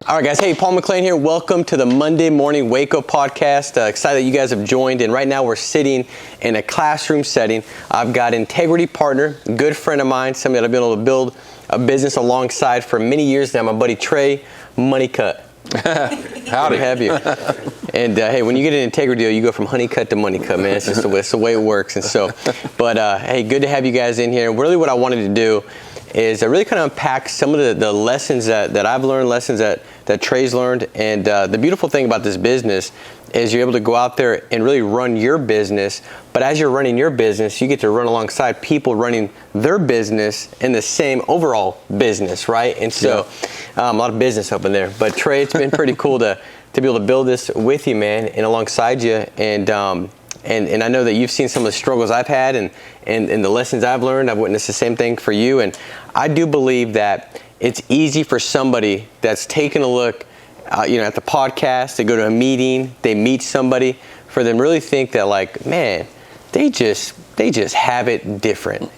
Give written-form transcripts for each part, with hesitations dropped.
All right, guys. Hey, Paul McClain here. Welcome to the Monday Morning Wake Up Podcast. Excited that you guys have joined. And right now we're sitting in a classroom setting. I've got integrity partner, good friend of mine, somebody that I've been able to build a business alongside for many years now, my buddy Trey Honeycutt. Howdy. Good to have you. And hey, when you get an integrity deal, you go from Honeycutt to Honeycutt, man. It's just the way it works. And so, but hey, good to have you guys in here. Really what I wanted to do is really kind of unpack some of the lessons that I've learned, lessons that Trey's learned. And the beautiful thing about this business is you're able to go out there and really run your business. But as you're running your business, you get to run alongside people running their business in the same overall business, right? And so a lot of business up in there. But Trey, it's been pretty cool to be able to build this with you, man, and alongside you. And I know that you've seen some of the struggles I've had and the lessons I've learned. I've witnessed the same thing for you. And I do believe that it's easy for somebody that's taken a look at the podcast, they go to a meeting, they meet somebody, for them really think that like, man, they just have it different.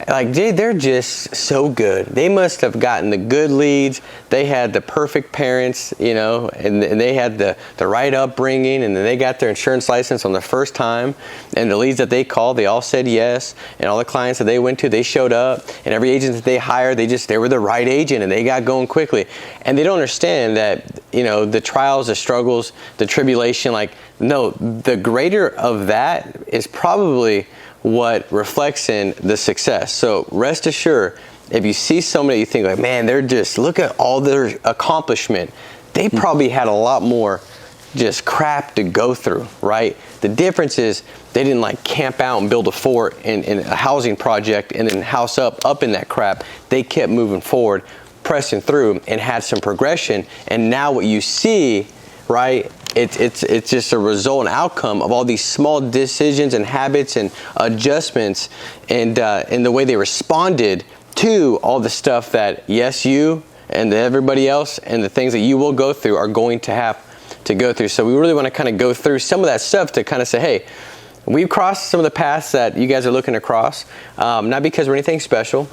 They're just so good. They must have gotten the good leads. They had the perfect parents, and they had the right upbringing, and then they got their insurance license on the first time. And the leads that they called, they all said yes. And all the clients that they went to, they showed up. And every agent that they hired, they were the right agent, and they got going quickly. And they don't understand that, the trials, the struggles, the tribulation, the greater of that is probably what reflects in the success. So rest assured, if you see somebody you think like, man, they're just, look at all their accomplishment, they probably had a lot more just crap to go through, right? The difference is they didn't camp out and build a fort in a housing project and then house up in that crap. They kept moving forward, pressing through, and had some progression. And now what you see, right, it's just a result and outcome of all these small decisions and habits and adjustments and the way they responded to all the stuff that, yes, you and everybody else and the things that you will go through are going to have to go through. So we really want to kind of go through some of that stuff to kind of say, hey, we've crossed some of the paths that you guys are looking to cross, not because we're anything special,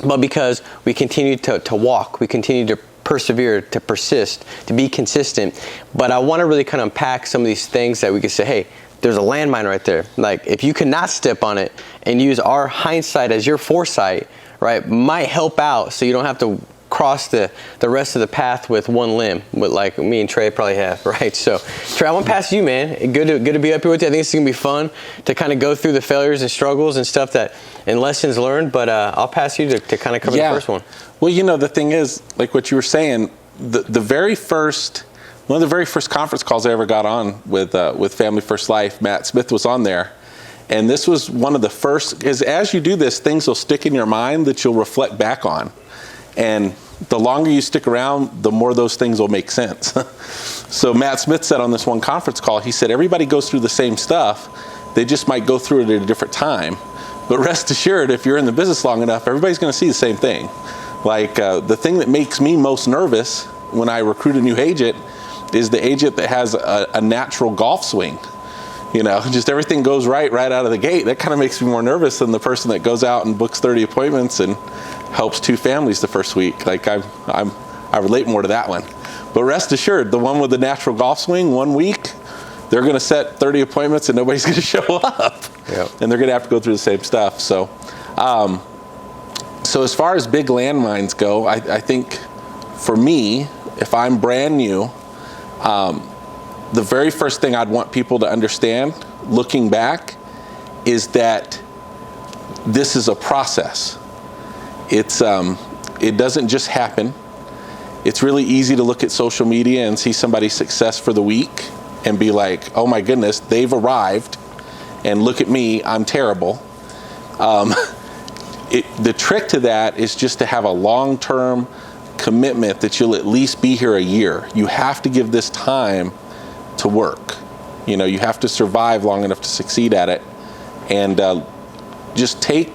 but because we continue to walk, we continue to persevere, to persist, to be consistent. But I want to really kind of unpack some of these things that we could say, hey, there's a landmine right there. Like, if you cannot step on it and use our hindsight as your foresight, right, might help out so you don't have to cross the rest of the path with one limb, with like me and Trey probably have, right? So Trey, I want to pass you, man. Good to be up here with you. I think it's gonna be fun to kind of go through the failures and struggles and stuff and lessons learned, but I'll pass you to kind of cover the first one. Well, the thing is, like what you were saying, one of the very first conference calls I ever got on with Family First Life, Matt Smith was on there. And this was one of the first, because as you do this, things will stick in your mind that you'll reflect back on. And the longer you stick around, the more those things will make sense. So Matt Smith said on this one conference call, he said, everybody goes through the same stuff. They just might go through it at a different time. But rest assured, if you're in the business long enough, everybody's going to see the same thing. The thing that makes me most nervous when I recruit a new agent is the agent that has a natural golf swing. Just everything goes right out of the gate. That kind of makes me more nervous than the person that goes out and books 30 appointments and helps 2 families the first week. I relate more to that one. But rest assured, the one with the natural golf swing, 1 week, they're going to set 30 appointments and nobody's going to show up. Yep. And they're going to have to go through the same stuff. So as far as big landmines go, I think for me, if I'm brand new, the very first thing I'd want people to understand, looking back, is that this is a process. It doesn't just happen. It's really easy to look at social media and see somebody's success for the week and be like, oh my goodness, they've arrived, and look at me, I'm terrible. The trick to that is just to have a long-term commitment that you'll at least be here a year. You have to give this time to work. You have to survive long enough to succeed at it, and just take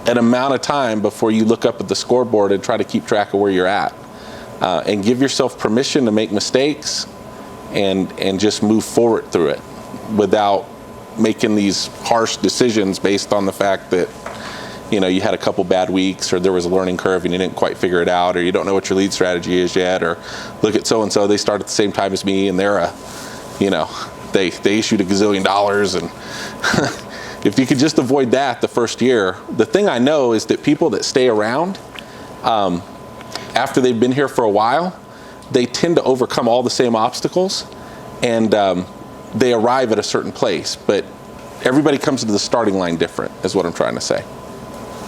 an amount of time before you look up at the scoreboard and try to keep track of where you're at, and give yourself permission to make mistakes and just move forward through it without making these harsh decisions based on the fact that you had a couple bad weeks, or there was a learning curve and you didn't quite figure it out, or you don't know what your lead strategy is yet, or look at so-and-so, they start at the same time as me and they're they issued $1 gazillion, and if you could just avoid that the first year. The thing I know is that people that stay around after they've been here for a while, they tend to overcome all the same obstacles, and they arrive at a certain place, but everybody comes to the starting line different, is what I'm trying to say.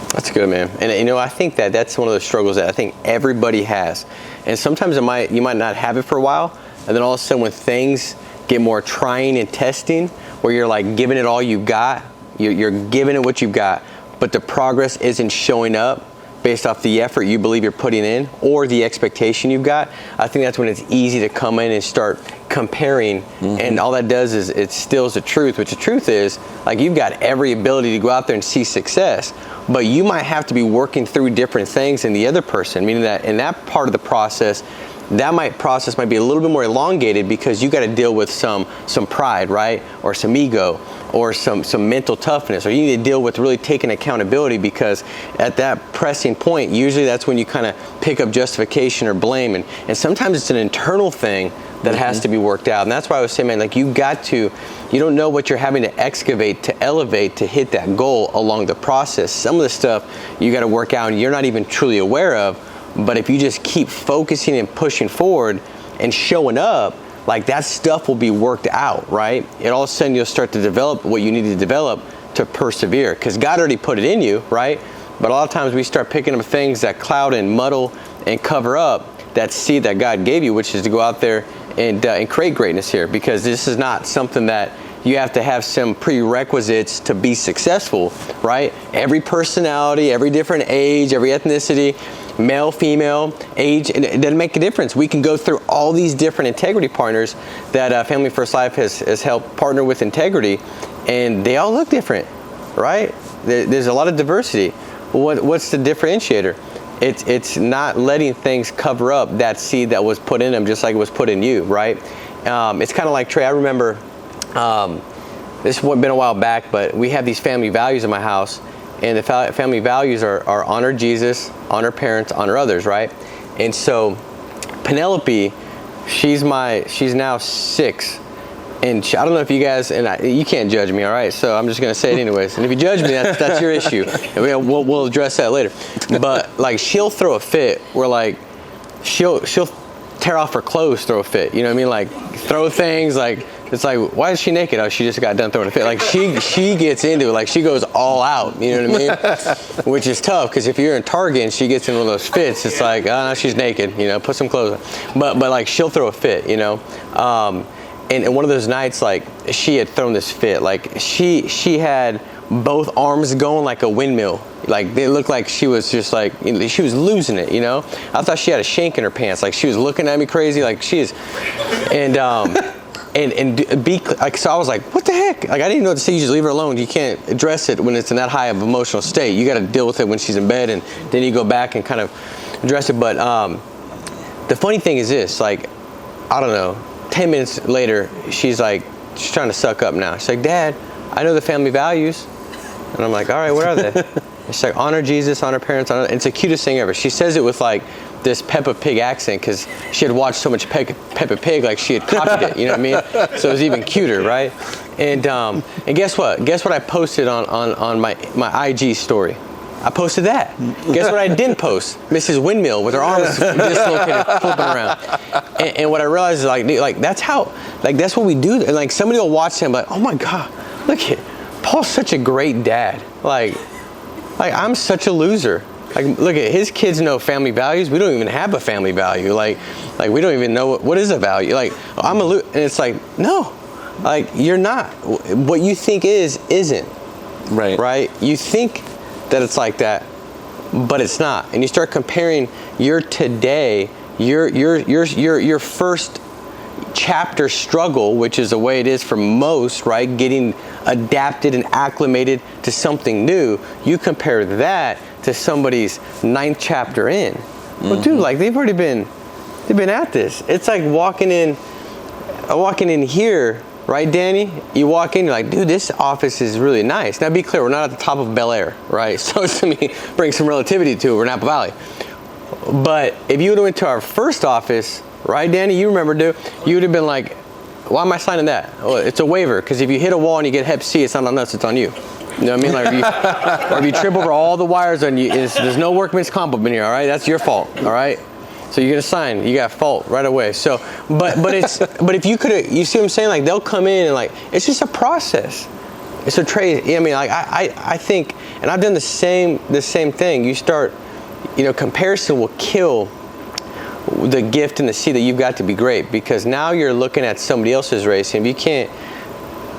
That's good, man. And I think that's one of the struggles that I think everybody has. And sometimes you might not have it for a while, and then all of a sudden when things get more trying and testing, where you're like giving it all you've got, you're giving it what you've got, but the progress isn't showing up based off the effort you believe you're putting in or the expectation you've got. I think that's when it's easy to come in and start comparing, and all that does is it stills the truth, which the truth is, like, you've got every ability to go out there and see success, but you might have to be working through different things than the other person, meaning that in that part of the process, process might be a little bit more elongated because you got to deal with some pride, right? Or some ego, or some mental toughness, or you need to deal with really taking accountability, because at that pressing point, usually that's when you kind of pick up justification or blame, and sometimes it's an internal thing that has to be worked out. And that's why I was saying, man, like, you don't know what you're having to excavate, to elevate, to hit that goal along the process. Some of the stuff you got to work out and you're not even truly aware of. But if you just keep focusing and pushing forward and showing up, like, that stuff will be worked out, right? And all of a sudden you'll start to develop what you need to develop to persevere, because God already put it in you, right? But a lot of times we start picking up things that cloud and muddle and cover up that seed that God gave you, which is to go out there and create greatness here, because this is not something that you have to have some prerequisites to be successful, right? Every personality, every different age, every ethnicity, male, female, age, it doesn't make a difference. We can go through all these different integrity partners that Family First Life has helped partner with integrity, and they all look different, right? There's a lot of diversity. What's the differentiator? It's not letting things cover up that seed that was put in them, just like it was put in you, right? It's kind of like, Trey, I remember, this has been a while back, but we have these family values in my house, and the family values are honor Jesus, honor parents, honor others, right? And so Penelope, she's now 6, and I don't know if you guys, you can't judge me, all right? So I'm just gonna say it anyways. And if you judge me, that's your issue. And we'll address that later. But like, she'll throw a fit where, like, she'll tear off her clothes, throw a fit. You know what I mean? Like, throw things, like, it's like, why is she naked? Oh, she just got done throwing a fit. Like, she gets into it. Like, she goes all out. You know what I mean? Which is tough, because if you're in Target and she gets in one of those fits, it's like, no, she's naked. You know, put some clothes on. But like, she'll throw a fit. You know, and one of those nights, like, she had thrown this fit. Like, she had both arms going like a windmill. Like, they looked like she was just like, she was losing it. You know, I thought she had a shank in her pants. Like, she was looking at me crazy. Like, she is, And be like, so I was like, what the heck? Like, I didn't even know what to say. You just leave her alone. You can't address it when it's in that high of emotional state. You got to deal with it when she's in bed, and then you go back and kind of address it. But the funny thing is this, like, I don't know, 10 minutes later, she's trying to suck up now. She's like, Dad, I know the family values. And I'm like, all right, what are they? She's like, honor Jesus, honor parents, honor. It's the cutest thing ever. She says it with like this Peppa Pig accent, because she had watched so much Peppa Pig, like she had copied it, you know what I mean? So it was even cuter, right? And guess what? Guess what I posted on my IG story? I posted that. Guess what I didn't post? Mrs. Windmill with her arms dislocated, flipping around. And what I realized is, like that's what we do. And like, somebody will watch him, like, oh my God, look at Paul's such a great dad. Like I'm such a loser. Like, look at his kids know family values. We don't even have a family value. Like we don't even know what is a value. Like, I'm a loser, and it's like, no, like, you're not. What you think isn't. Right. Right. You think that it's like that, but it's not. And you start comparing your today, your first chapter struggle, which is the way it is for most, right? Getting adapted and acclimated to something new. You compare that to somebody's 9th chapter in. Well, dude, like, they've been at this. It's like walking in here Right, Danny? You walk in, you're like, dude, this office is really nice. Now, be clear, we're not at the top of Bel Air, right? So to me, bring some relativity to it. We're in Napa Valley. But if you would have went to our first office, right, Danny? You remember, dude? You would have been like, why am I signing that? Well, it's a waiver, because if you hit a wall and you get Hep C, it's not on us, it's on you. You know what I mean? Like if you trip over all the wires on you, there's no workman's comp up in here, all right? That's your fault, all right? So you're gonna sign, you got fault right away. So, but if you could, you see what I'm saying? Like they'll come in and like, it's just a process. It's a trade. I mean, like I think, and I've done the same thing. You start, comparison will kill the gift and the seed that you've got to be great, because now you're looking at somebody else's race, and if you can't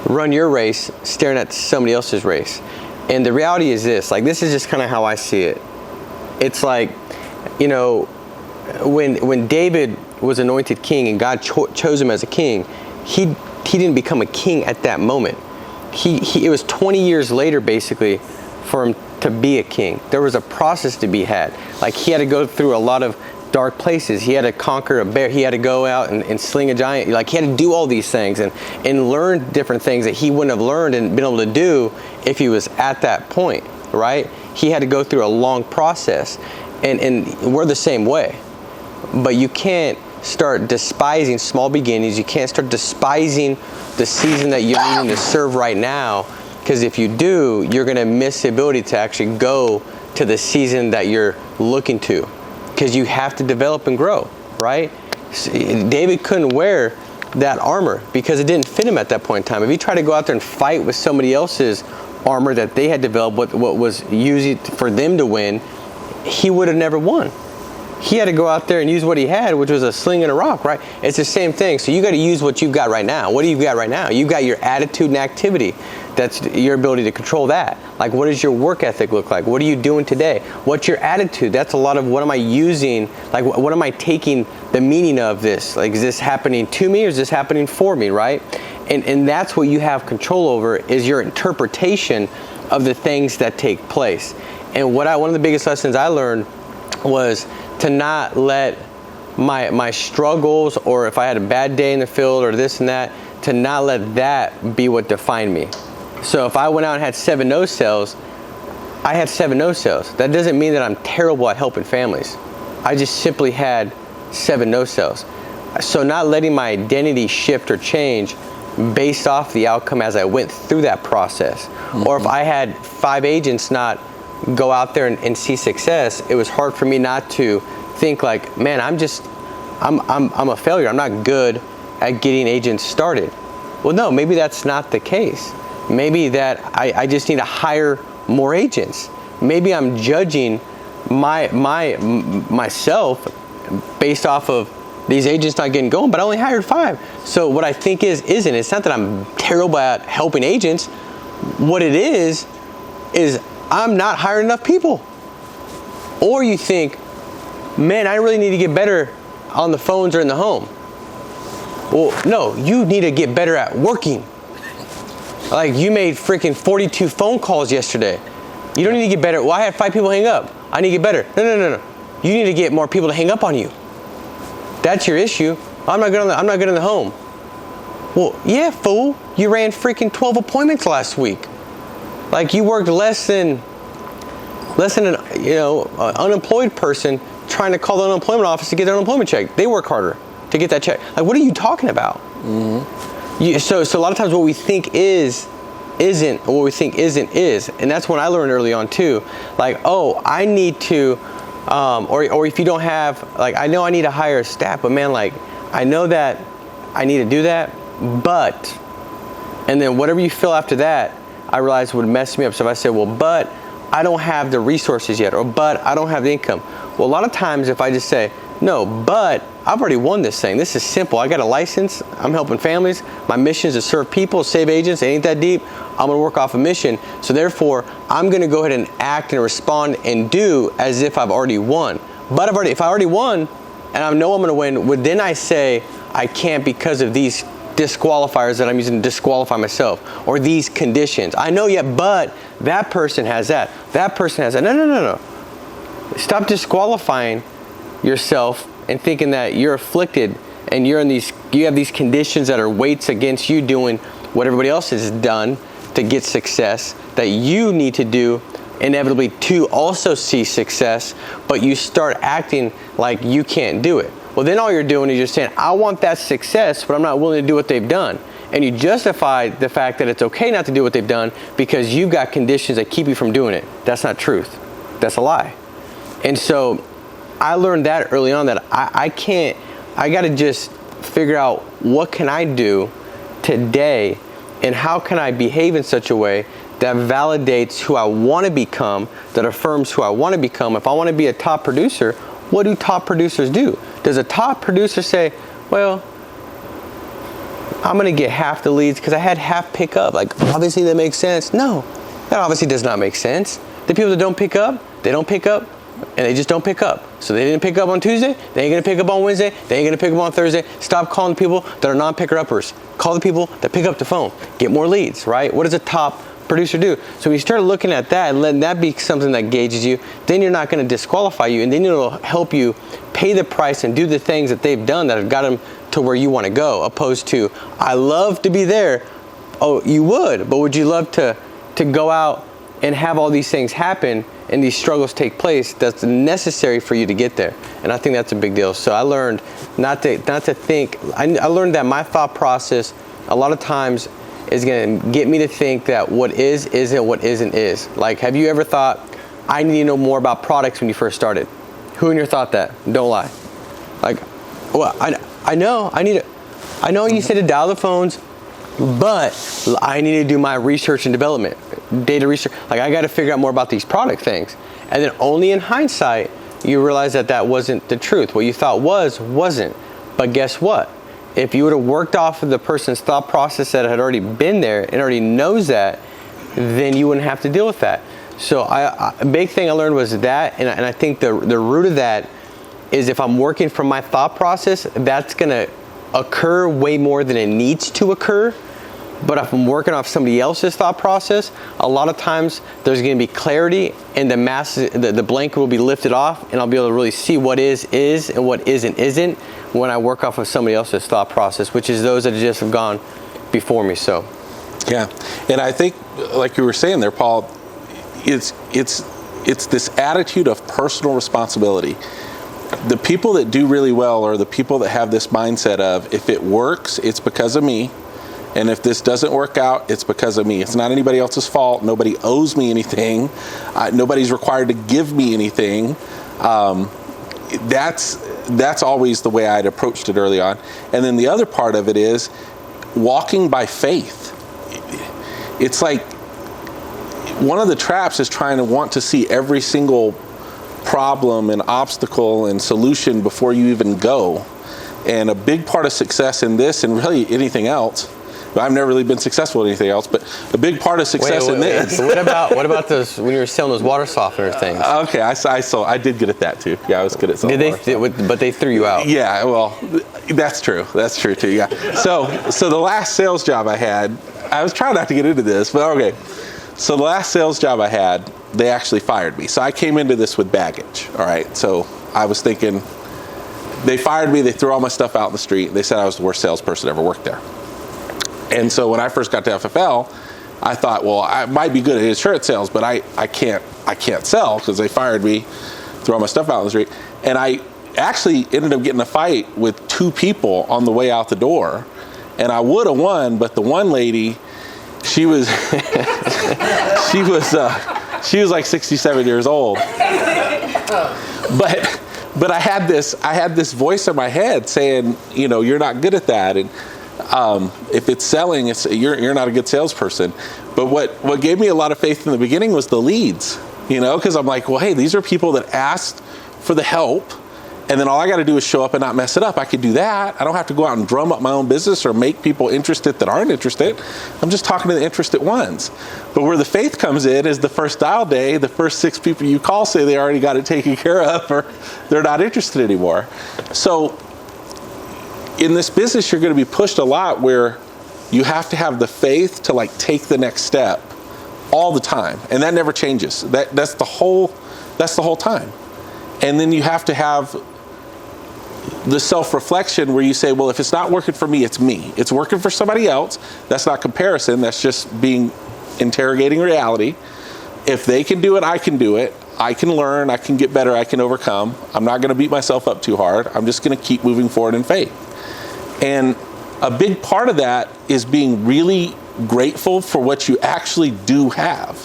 run your race staring at somebody else's race. And the reality is this, like this is just kind of how I see it. It's like, when David was anointed king and God chose him as a king, he didn't become a king at that moment. It was 20 years later basically for him to be a king. There was a process to be had. Like he had to go through a lot of dark places. He had to conquer a bear. He had to go out and sling a giant. Like he had to do all these things and learn different things that he wouldn't have learned and been able to do if he was at that point, right? He had to go through a long process, and we're the same way. But you can't start despising small beginnings. You can't start despising the season that you're needing to serve right now, because if you do, you're going to miss the ability to actually go to the season that you're looking to, because you have to develop and grow, right? David couldn't wear that armor because it didn't fit him at that point in time. If he tried to go out there and fight with somebody else's armor that they had developed, what was easy for them to win, he would have never won. He had to go out there and use what he had, which was a sling and a rock, right? It's the same thing. So you got to use what you've got right now. What do you got right now? You've got your attitude and activity. That's your ability to control that. Like, what does your work ethic look like? What are you doing today? What's your attitude? That's a lot of what am I using? Like, what am I taking the meaning of this? Like, is this happening to me or is this happening for me, right? And that's what you have control over, is your interpretation of the things that take place. And one of the biggest lessons I learned was to not let my struggles, or if I had a bad day in the field or this and that, to not let that be what defined me. So if I went out and had 7 no sales, I had 7 no sales. That doesn't mean that I'm terrible at helping families. I just simply had 7 no sales. So not letting my identity shift or change based off the outcome as I went through that process. Mm-hmm. Or if I had 5 agents not go out there and see success, it was hard for me not to think like, man, I'm a failure. I'm not good at getting agents started. Well, no, maybe that's not the case. Maybe that I just need to hire more agents. Maybe I'm judging myself based off of these agents not getting going, but I only hired 5. So what I think isn't. It's not that I'm terrible at helping agents. What it is I'm not hiring enough people. Or you think, man, I really need to get better on the phones or in the home. Well, no, you need to get better at working. Like you made freaking 42 phone calls yesterday. You don't need to get better. Well, I had 5 people hang up. I need to get better. No. You need to get more people to hang up on you. That's your issue. I'm not good in the home. Well, yeah, fool. You ran freaking 12 appointments last week. Like you worked less than an unemployed person trying to call the unemployment office to get their unemployment check. They work harder to get that check. Like, what are you talking about? Mm-hmm. So a lot of times what we think isn't, or what we think isn't is. And that's when I learned early on too. Like, oh, I need to, or if you don't have, like, I know I need to hire a staff, but man, like, I know that I need to do that, but, and then whatever you feel after that, I realized would mess me up. So if I said, well, but I don't have the resources yet, or but I don't have the income. Well, a lot of times if I just say, no, but I've already won this thing. This is simple. I got a license. I'm helping families. My mission is to serve people, save agents. It ain't that deep. I'm going to work off a mission. So therefore, I'm going to go ahead and act and respond and do as if I've already won. But if I already won and I know I'm going to win, would then I say I can't because of these disqualifiers that I'm using to disqualify myself, or these conditions. I know yet, but that person has that. That person has that. No. Stop disqualifying yourself and thinking that you're afflicted and you have these conditions that are weights against you doing what everybody else has done to get success, that you need to do inevitably to also see success, but you start acting like you can't do it. Well, then all you're doing is you're saying, I want that success, but I'm not willing to do what they've done. And you justify the fact that it's okay not to do what they've done because you've got conditions that keep you from doing it. That's not truth. That's a lie. And so I learned that early on, that I got to just figure out what can I do today and how can I behave in such a way that validates who I want to become, that affirms who I want to become. If I want to be a top producer, what do top producers do? Does a top producer say, well, I'm going to get half the leads because I had half pick up? Like, obviously that makes sense. No, that obviously does not make sense. The people that don't pick up, they don't pick up, and they just don't pick up. So they didn't pick up on Tuesday, they ain't going to pick up on Wednesday, they ain't going to pick up on Thursday. Stop calling the people that are non-picker-uppers. Call the people that pick up the phone. Get more leads, right? What does a top producer do? So when you start looking at that and letting that be something that gauges you, then you're not going to disqualify you, and then it'll help you pay the price and do the things that they've done that have got them to where you want to go, opposed to, I love to be there. Oh, you would, but would you love to go out and have all these things happen and these struggles take place that's necessary for you to get there? And I think that's a big deal. So I learned not to think. I learned that my thought process a lot of times is going to get me to think that what is isn't, what isn't is. Like, have you ever thought, I need to know more about products when you first started? Who in your thought that? Don't lie. Like, well, I know you said to dial the phones, but I need to do my research and development, data research. Like, I got to figure out more about these product things. And then only in hindsight, you realize that wasn't the truth. What you thought wasn't. But guess what? If you would have worked off of the person's thought process that had already been there and already knows that, then you wouldn't have to deal with that. So a big thing I learned was that, and I think the root of that is, if I'm working from my thought process, that's going to occur way more than it needs to occur. But if I'm working off somebody else's thought process, a lot of times there's going to be clarity, and the blanket will be lifted off, and I'll be able to really see what is and what isn't when I work off of somebody else's thought process, which is those that just have gone before me. So, yeah, and I think, like you were saying there, Paul, it's this attitude of personal responsibility. The people that do really well are the people that have this mindset of, if it works, it's because of me. And if this doesn't work out, it's because of me. It's not anybody else's fault. Nobody owes me anything. Nobody's required to give me anything. That's always the way I'd approached it early on. And then the other part of it is walking by faith. It's like one of the traps is trying to want to see every single problem and obstacle and solution before you even go. And a big part of success in this, and really anything else, I've never really been successful at anything else, but a big part of success in this. What about those, when you were selling those water softener things? Okay, I did good at that too. Yeah, I was good at selling But they threw you out. Yeah, well, that's true. That's true too, yeah. So the last sales job I had, I was trying not to get into this, but okay. So the last sales job I had, they actually fired me. So I came into this with baggage, all right? So I was thinking, they fired me, they threw all my stuff out in the street, they said I was the worst salesperson ever worked there. And so when I first got to FFL, I thought, well, I might be good at insurance sales, but I can't sell because they fired me, threw all my stuff out in the street. And I actually ended up getting a fight with two people on the way out the door. And I would have won, but the one lady, she was she was like 67 years old. But I had this voice in my head saying, you know, you're not good at that, and if it's selling, you're not a good salesperson. But what gave me a lot of faith in the beginning was the leads, you know, because I'm like, well, hey, these are people that asked for the help, and then all I got to do is show up and not mess it up. I could do that. I don't have to go out and drum up my own business or make people interested that aren't interested. I'm just talking to the interested ones. But where the faith comes in is the first dial day, the first 6 people you call say they already got it taken care of, or they're not interested anymore. So in this business, you're going to be pushed a lot where you have to have the faith to like take the next step all the time, and that never changes. That's the whole time. And then you have to have the self-reflection where you say, well, if it's not working for me, it's me. It's working for somebody else. That's not comparison. That's just interrogating reality. If they can do it, I can do it. I can learn. I can get better. I can overcome. I'm not going to beat myself up too hard. I'm just going to keep moving forward in faith. And a big part of that is being really grateful for what you actually do have.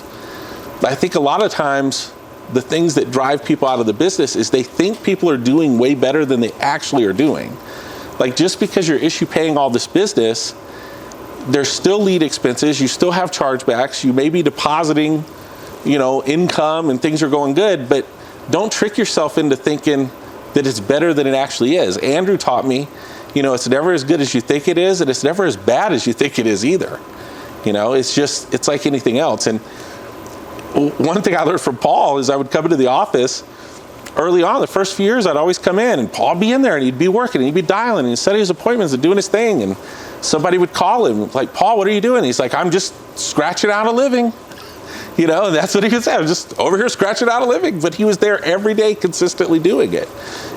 I think a lot of times the things that drive people out of the business is they think people are doing way better than they actually are doing. Like, just because you're issue paying all this business, there's still lead expenses, you still have chargebacks, you may be depositing, income and things are going good, but don't trick yourself into thinking that it's better than it actually is. Andrew taught me, it's never as good as you think it is, and it's never as bad as you think it is either. It's like anything else. And one thing I learned from Paul is I would come into the office early on, the first few years, I'd always come in and Paul would be in there and he'd be working and he'd be dialing and setting his appointments and doing his thing. And somebody would call him like, Paul, what are you doing? He's like, I'm just scratching out a living. And that's what he would say. I'm just over here scratching out a living. But he was there every day consistently doing it.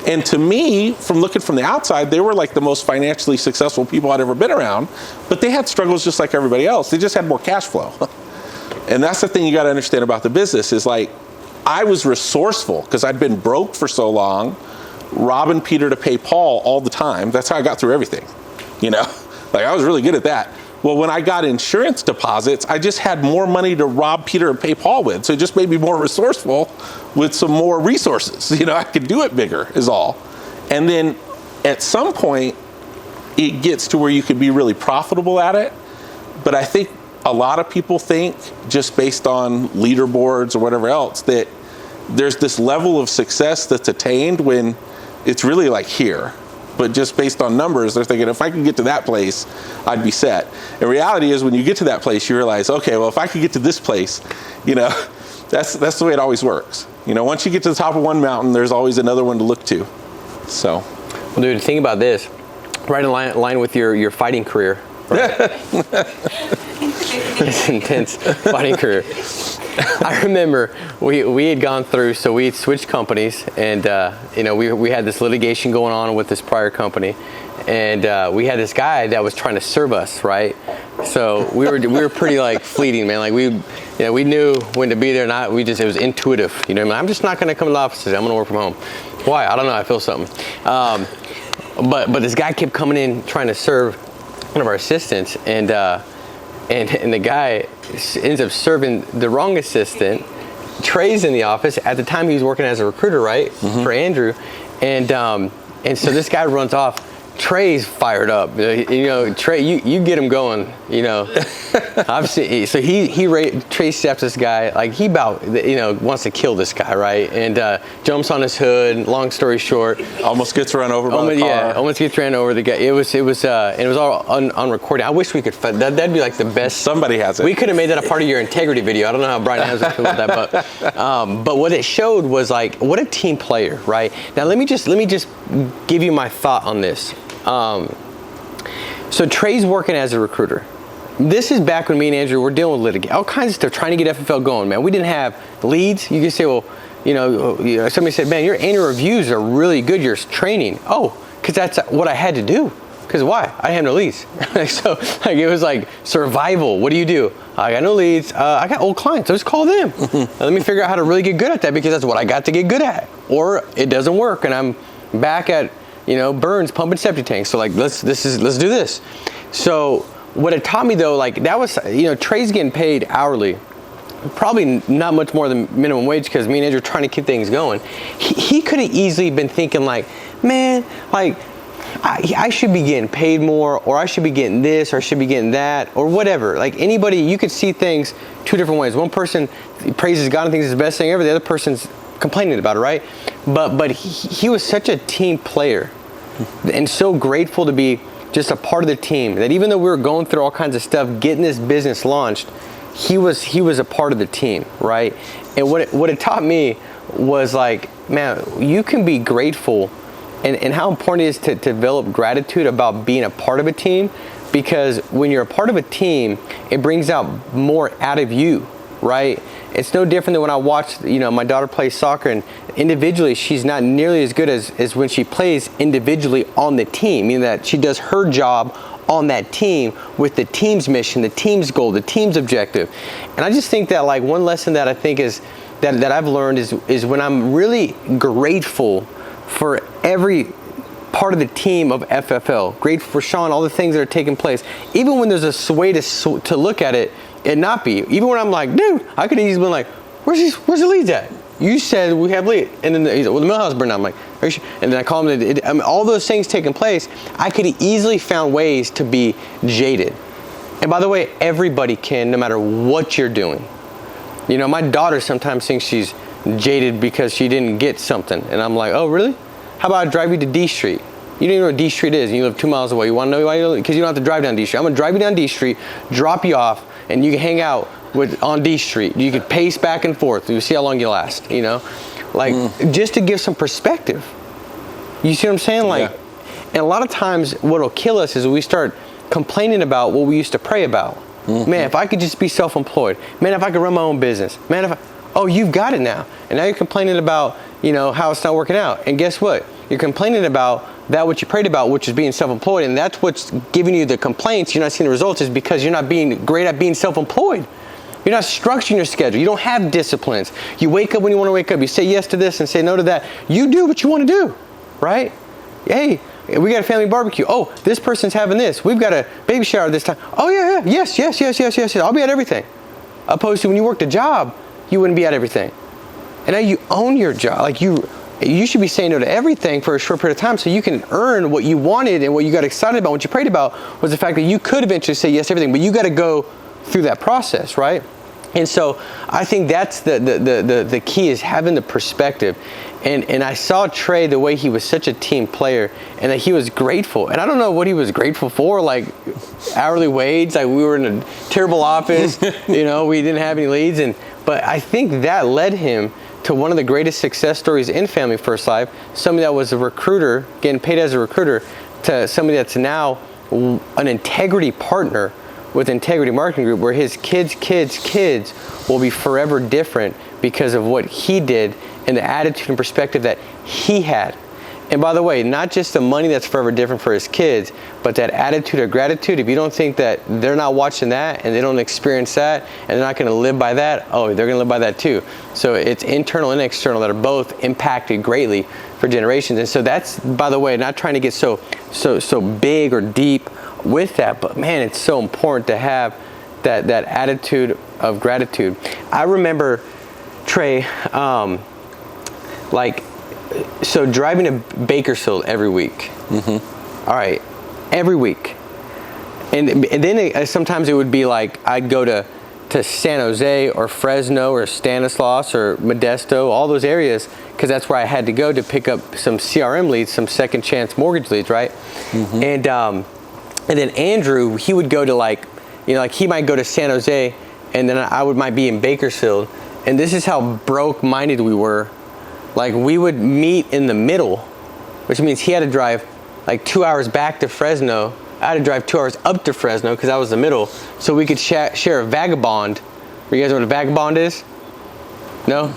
And to me, from looking from the outside, they were like the most financially successful people I'd ever been around. But they had struggles just like everybody else. They just had more cash flow. And that's the thing you got to understand about the business is like, I was resourceful because I'd been broke for so long, robbing Peter to pay Paul all the time. That's how I got through everything. Like I was really good at that. Well, when I got insurance deposits, I just had more money to rob Peter and pay Paul with. So it just made me more resourceful with some more resources. I could do it bigger is all. And then at some point, it gets to where you can be really profitable at it. But I think a lot of people think, just based on leaderboards or whatever else, that there's this level of success that's attained when it's really like here. But just based on numbers, they're thinking, if I can get to that place, I'd be set. And reality is, when you get to that place, you realize, okay, well, if I could get to this place, that's the way it always works. Once you get to the top of one mountain, there's always another one to look to. So, well, dude, think about this. Right in line with your fighting career. Right? This intense fighting career. I remember we had gone through, so we had switched companies, and we had this litigation going on with this prior company, and we had this guy that was trying to serve us, right? So we were pretty like fleeting, man. Like we knew when to be there, it was intuitive. I'm just not going to come to the office today. I'm going to work from home. Why? I don't know. I feel something. But this guy kept coming in trying to serve one of our assistants, and the guy ends up serving the wrong assistant. Trey's in the office at the time. He was working as a recruiter, right, for Andrew, and so this guy runs off. Trey's fired up. Trey, you get him going. I've seen. So Trey steps this guy like he about wants to kill this guy, right? And jumps on his hood. Long story short, almost gets run over by the car. Yeah, almost gets ran over. The guy. It was all on recording. I wish we could. That'd be like the best. Somebody has it. We could have made that a part of your integrity video. I don't know how Brian has it with that, but what it showed was like what a team player, right? Now let me just give you my thought on this. So Trey's working as a recruiter. This is back when me and Andrew were dealing with litigation, all kinds of stuff, trying to get FFL going, man. We didn't have leads. You could say, well, somebody said, man, your annual reviews are really good. Your training. Oh, because that's what I had to do. Because why? I have no leads. So it was like survival. What do you do? I got no leads. I got old clients. Let's call them. Let me figure out how to really get good at that, because that's what I got to get good at. Or it doesn't work and I'm back at Burns pumping septic tanks. So like, let's do this. So what it taught me though, like that was, Trey's getting paid hourly, probably not much more than minimum wage, because me and Andrew are trying to keep things going. He could have easily been thinking like, man, like I should be getting paid more, or I should be getting this, or I should be getting that, or whatever. Like anybody, you could see things two different ways. One person praises God and thinks it's the best thing ever. The other person's complaining about it, right? But he was such a team player and so grateful to be just a part of the team, that even though we were going through all kinds of stuff, getting this business launched, he was a part of the team, right? And what it taught me was like, man, you can be grateful, and how important it is to develop gratitude about being a part of a team, because when you're a part of a team, it brings out more out of you. right? It's no different than when I watch, my daughter play soccer, and individually she's not nearly as good as when she plays individually on the team, meaning that she does her job on that team with the team's mission, the team's goal, the team's objective. And I just think that like one lesson that I think is that I've learned is when I'm really grateful for every part of the team of FFL, grateful for Sean, all the things that are taking place, even when there's a way to look at it and not be, even when I'm like, dude, I could have easily been like, where's the leads at? You said we have lead, and then the mill house burned down. I'm like, are you sure? And then I call him. All those things taking place, I could have easily found ways to be jaded. And by the way, everybody can, no matter what you're doing. My daughter sometimes thinks she's jaded because she didn't get something, and I'm like, oh really? How about I drive you to D Street? You don't even know what D Street is, and you live 2 miles away. You want to know why? Because you don't have to drive down D Street. I'm gonna drive you down D Street, drop you off, and you can hang out on D Street. You could pace back and forth. You see how long you last. Just to give some perspective. You see what I'm saying? And a lot of times, what'll kill us is we start complaining about what we used to pray about. Man, if I could just be self-employed. Man, if I could run my own business. Man, you've got it now. And now you're complaining about, how it's not working out. And guess what? You're complaining about that what you prayed about, which is being self-employed, and that's what's giving you the complaints. You're not seeing the results is because you're not being great at being self-employed. You're not structuring your schedule. You don't have disciplines. You wake up when you want to wake up. You say yes to this and say no to that. You do what you want to do, right? Hey, we got a family barbecue. Oh, this person's having this. We've got a baby shower this time. Oh yeah. Yes. I'll be at everything. Opposed to when you worked a job, you wouldn't be at everything. And now you own your job. Like you should be saying no to everything for a short period of time so you can earn what you wanted, and what you got excited about, what you prayed about was the fact that you could eventually say yes to everything, but you got to go through that process, right? And so I think that's the key, is having the perspective. And I saw Trey, the way he was such a team player, and that he was grateful. And I don't know what he was grateful for, like hourly wage, like we were in a terrible office, we didn't have any leads. But I think that led him to one of the greatest success stories in Family First Life, somebody that was a recruiter, getting paid as a recruiter, to somebody that's now an integrity partner with Integrity Marketing Group, where his kids will be forever different because of what he did and the attitude and perspective that he had. And by the way, not just the money that's forever different for his kids, but that attitude of gratitude. If you don't think that they're not watching that and they don't experience that and they're not going to live by that, they're going to live by that too. So it's internal and external that are both impacted greatly for generations. And so that's, by the way, not trying to get so big or deep with that, but man, it's so important to have that attitude of gratitude. I remember Trey, so driving to Bakersfield every week. All right, every week. And then sometimes it would be like I'd go to San Jose or Fresno or Stanislaus or Modesto, all those areas, because that's where I had to go to pick up some CRM leads, some second chance mortgage leads, right? And then Andrew, he would go to he might go to San Jose, and then I might be in Bakersfield. And this is how broke-minded we were. Like, we would meet in the middle, which means he had to drive 2 hours back to Fresno. I had to drive 2 hours up to Fresno because I was the middle, so we could share a vagabond. You guys know what a vagabond is? No?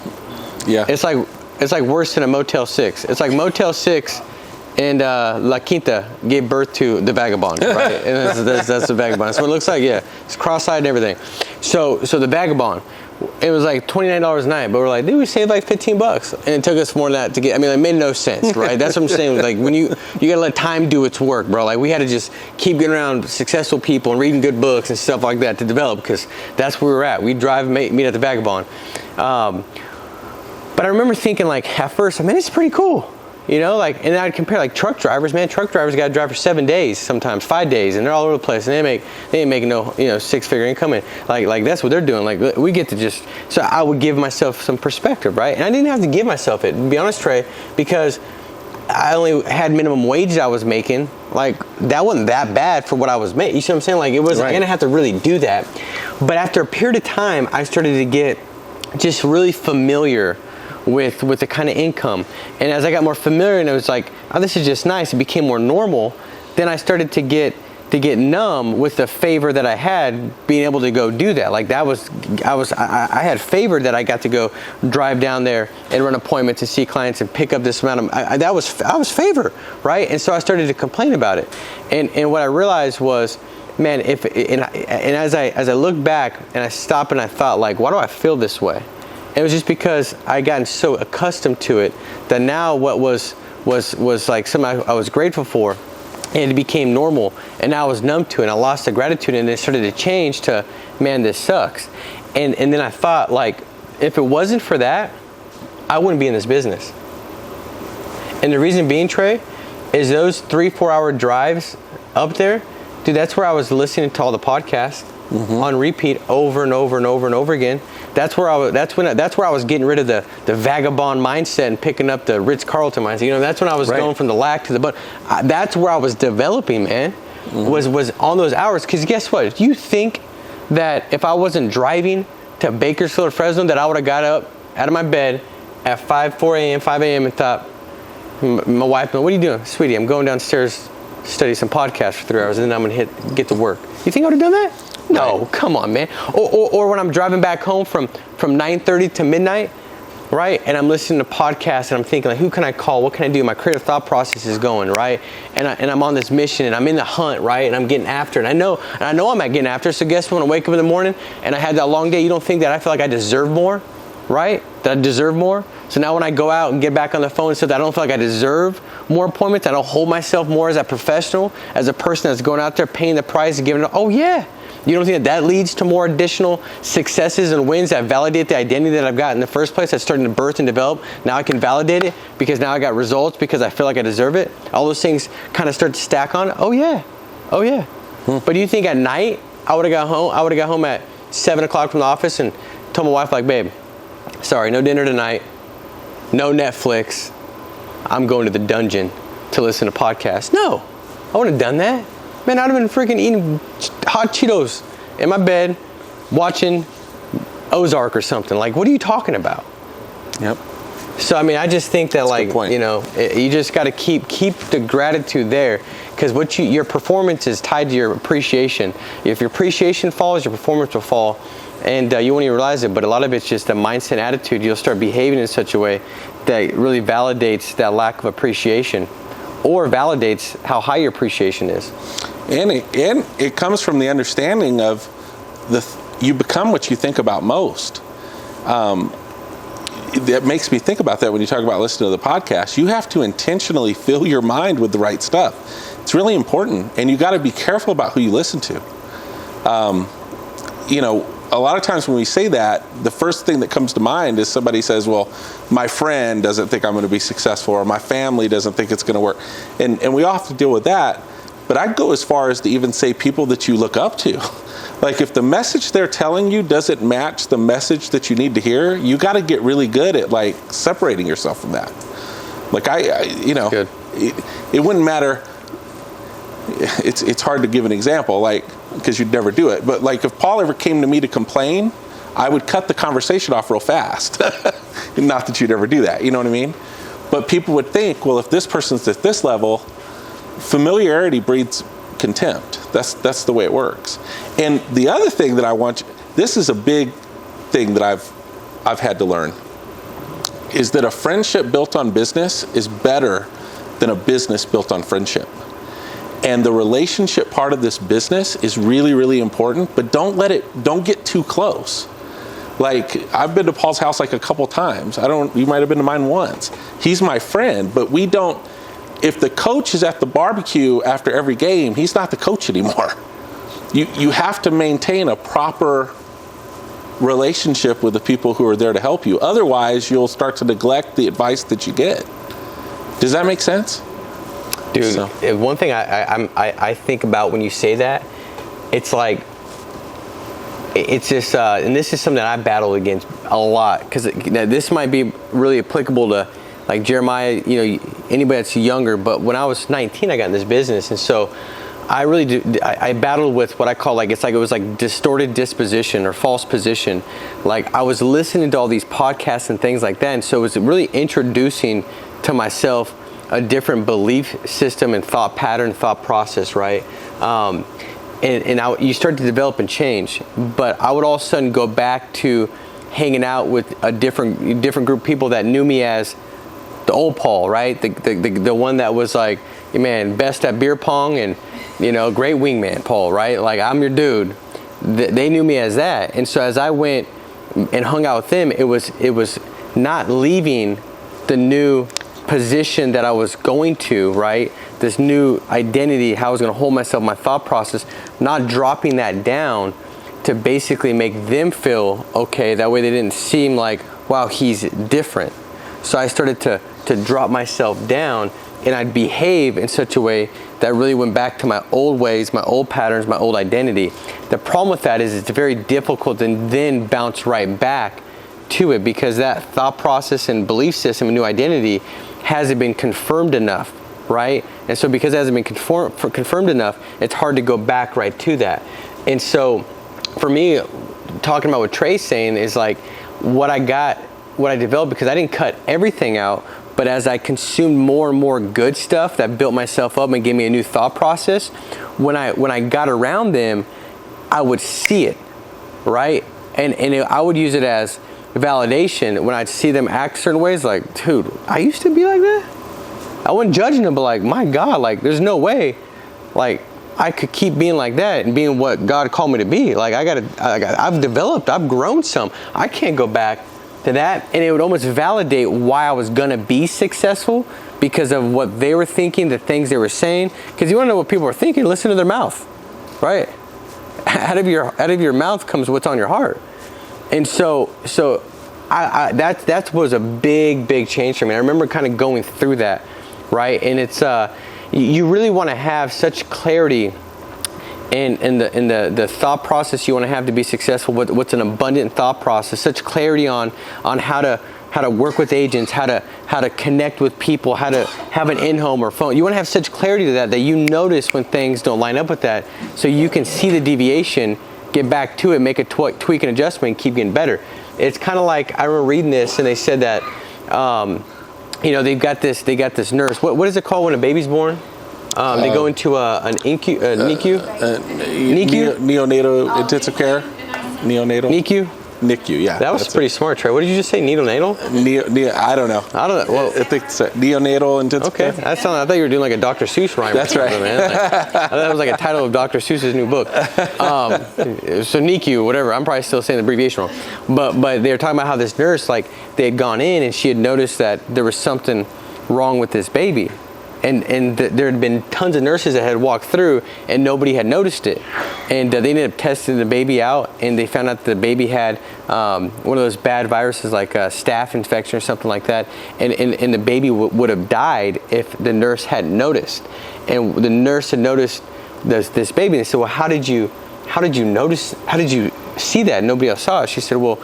Yeah. It's like worse than a Motel 6. It's like Motel 6 and La Quinta gave birth to the vagabond, right? And that's the vagabond. That's what it looks like, yeah. It's cross-eyed and everything. So the vagabond, it was like $29 a night, but we're like, dude, we saved like $15, and it took us more than that to get. I mean, it made no sense, right? That's what I'm saying. Like, when you gotta let time do its work, bro. Like, we had to just keep getting around successful people and reading good books and stuff like that to develop, because that's where we were at. We'd drive and meet at the vagabond. But I remember thinking, at first, it's pretty cool. And I'd compare truck drivers. Man, truck drivers got to drive for 7 days, sometimes 5 days, and they're all over the place, and they ain't making no six-figure income. And like that's what they're doing. Like, we get to just. So I would give myself some perspective, right? And I didn't have to give myself it, to be honest, Trey, because I only had minimum wage I was making. Like, that wasn't that bad for what I was making. You see what I'm saying? Like, it wasn't. Right. I didn't have to really do that. But after a period of time, I started to get just really familiar with the kind of income. And as I got more familiar and it was like, oh, this is just nice, it became more normal, then I started to get to get numb with the favor that I had being able to go do that. Like I had favor that I got to go drive down there and run appointments and see clients and pick up this amount of, I was favor, right? And so I started to complain about it. And what I realized was, man, and as I look back and I stopped and I thought, like, why do I feel this way? And it was just because I gotten so accustomed to it that now what was like something I was grateful for, and it became normal, and now I was numb to it, and I lost the gratitude, and it started to change to, man, this sucks. And then I thought, like, if it wasn't for that, I wouldn't be in this business. And the reason being, Trey, is those 3-4 hour drives up there, dude, that's where I was listening to all the podcasts on repeat over and over and over and over again. That's where I was getting rid of the vagabond mindset and picking up the Ritz-Carlton mindset. You know, that's when I was going from the lack to the but. That's where I was developing, man. Was on those hours. Because guess what? Do you think that if I wasn't driving to Bakersfield or Fresno, that I would have got up out of my bed at 5 a.m. and thought, my wife, what are you doing? Sweetie, I'm going downstairs to study some podcasts for 3 hours, and then I'm going to get to work. You think I would have done that? No, come on, man. Or when I'm driving back home from 9:30 to midnight, right? And I'm listening to podcasts and I'm thinking, like, who can I call? What can I do? My creative thought process is going, right? And I'm on this mission and I'm in the hunt, right? And I'm getting after it. And I know I'm not getting after it. So guess what? When I wake up in the morning and I had that long day, you don't think that I feel like I deserve more, right? That I deserve more? So now when I go out and get back on the phone and say that I don't feel like I deserve more appointments, I don't hold myself more as a professional, as a person that's going out there paying the price and giving it, oh yeah. You don't think that leads to more additional successes and wins that validate the identity that I've got in the first place that's starting to birth and develop? Now I can validate it because now I got results because I feel like I deserve it. All those things kind of start to stack on. Oh yeah. But do you think at night I would have got home at 7 o'clock from the office and told my wife, like, babe, sorry, no dinner tonight, no Netflix, I'm going to the dungeon to listen to podcasts? No, I wouldn't have done that. Man, I'd have been freaking eating hot Cheetos in my bed, watching Ozark or something. Like, what are you talking about? Yep. So, I mean, I just think that, that's like, you know, you just got to keep the gratitude there, because your performance is tied to your appreciation. If your appreciation falls, your performance will fall, and you won't even realize it. But a lot of it's just a mindset and attitude. You'll start behaving in such a way that really validates that lack of appreciation, or validates how high your appreciation is. And it comes from the understanding of you become what you think about most. That makes me think about that when you talk about listening to the podcast. You have to intentionally fill your mind with the right stuff. It's really important, and you got to be careful about who you listen to. You know, a lot of times when we say that, the first thing that comes to mind is somebody says, well, my friend doesn't think I'm going to be successful, or my family doesn't think it's going to work. And we all have to deal with that. But I'd go as far as to even say people that you look up to. Like, if the message they're telling you doesn't match the message that you need to hear, you got to get really good at, like, separating yourself from that. Like, it wouldn't matter. It's hard to give an example, like, because you'd never do it. But, like, if Paul ever came to me to complain, I would cut the conversation off real fast. Not that you'd ever do that, you know what I mean? But people would think, well, if this person's at this level, familiarity breeds contempt. That's the way it works. And the other thing that this is a big thing that I've had to learn, is that a friendship built on business is better than a business built on friendship. And the relationship part of this business is really, really important, but don't get too close. Like, I've been to Paul's house like a couple times. You might have been to mine once. He's my friend, but if the coach is at the barbecue after every game, he's not the coach anymore. You have to maintain a proper relationship with the people who are there to help you. Otherwise, you'll start to neglect the advice that you get. Does that make sense? Dude, one thing I think about when you say that, it's like, it's just, and this is something that I battle against a lot, because this might be really applicable to, like, Jeremiah, you know, anybody that's younger. But when I was 19, I got in this business, and so I battled with what I call, like, it was like distorted disposition or false position. Like, I was listening to all these podcasts and things like that, and so it was really introducing to myself a different belief system and thought pattern, thought process, right? You start to develop and change. But I would all of a sudden go back to hanging out with a different group of people that knew me as the old Paul, right? The one that was like, man, best at beer pong and, great wingman Paul, right? Like, I'm your dude. They knew me as that. And so as I went and hung out with them, it was not leaving the new position that I was going to, right? This new identity, how I was going to hold myself, my thought process, not dropping that down to basically make them feel okay. That way they didn't seem like, wow, he's different. So I started to drop myself down, and I'd behave in such a way that really went back to my old ways, my old patterns, my old identity. The problem with that is it's very difficult to then bounce right back to it, because that thought process and belief system and new identity hasn't been confirmed enough, right? And so because it hasn't been confirmed enough, it's hard to go back right to that. And so for me, talking about what Trey's saying is like what I developed, because I didn't cut everything out, but as I consumed more and more good stuff that built myself up and gave me a new thought process, when I got around them, I would see it, right? And I would use it as validation when I'd see them act certain ways, like, dude, I used to be like that. I wasn't judging them, but like, my God, like, there's no way, like, I could keep being like that and being what God called me to be. Like, I've developed, I've grown some. I can't go back to that. And it would almost validate why I was gonna be successful, because of what they were thinking, the things they were saying. Because you wanna know what people are thinking, listen to their mouth, right? Out of your mouth comes what's on your heart. And so that was a big change for me. I remember kind of going through that, right? And it's you really want to have such clarity in the thought process you want to have to be successful. What's an abundant thought process? Such clarity on how to work with agents, how to connect with people, how to have an in-home or phone. You want to have such clarity to that you notice when things don't line up with that, so you can see the deviation, get back to it, make a tweak and adjustment, and keep getting better. It's kind of like, I remember reading this, and they said that, they got this nurse. What is it called when a baby's born? They go into an NICU? Neonatal intensive care? Neonatal? NICU? NICU, yeah. That was pretty smart, Trey. What did you just say, neonatal? I don't know. Well, I think it's neonatal intensive care. Okay, I thought you were doing like a Dr. Seuss rhyme. That's right. Man. I thought that was like a title of Dr. Seuss's new book. So NICU, whatever. I'm probably still saying the abbreviation wrong. But they were talking about how this nurse, like, they had gone in and she had noticed that there was something wrong with this baby. And there had been tons of nurses that had walked through and nobody had noticed it. And they ended up testing the baby out, and they found out that the baby had one of those bad viruses like a staph infection or something like that. And the baby would have died if the nurse hadn't noticed. And the nurse had noticed this baby, and they said, well, how did you notice, how did you see that? Nobody else saw it. She said, well,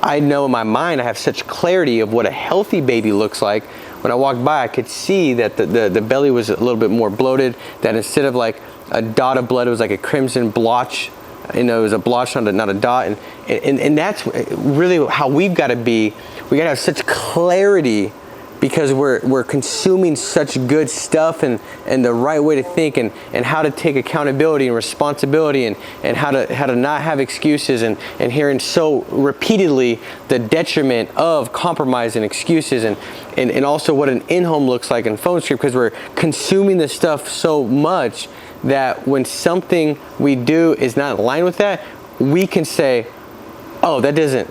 I know in my mind I have such clarity of what a healthy baby looks like. When I walked by, I could see that the belly was a little bit more bloated, that instead of like a dot of blood, it was like a crimson blotch. It was a blotch, not a dot. And that's really how we've got to be. We got to have such clarity, because we're consuming such good stuff, and the right way to think, and how to take accountability and responsibility, and how to not have excuses, and hearing so repeatedly the detriment of compromise and excuses, and also what an in-home looks like in phone script, because we're consuming this stuff so much that when something we do is not in line with that, we can say, oh, that doesn't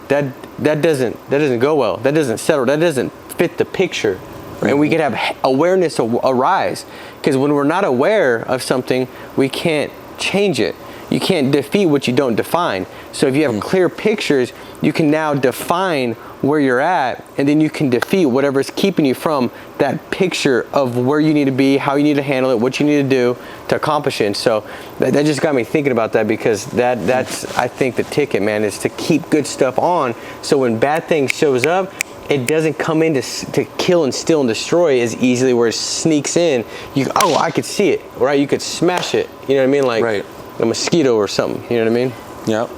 go well, that doesn't settle, that doesn't fit the picture, right? And we can have awareness arise, because when we're not aware of something, we can't change it. You can't defeat what you don't define. So if you have clear pictures, you can now define where you're at, and then you can defeat whatever's keeping you from that picture of where you need to be, how you need to handle it, what you need to do to accomplish it. And so that just got me thinking about that, because that's I think the ticket, man, is to keep good stuff on, so when bad things shows up, it doesn't come in to kill and steal and destroy as easily, where it sneaks in. I could see it, right? You could smash it. You know what I mean? Like right. A mosquito or something. You know what I mean? Yeah.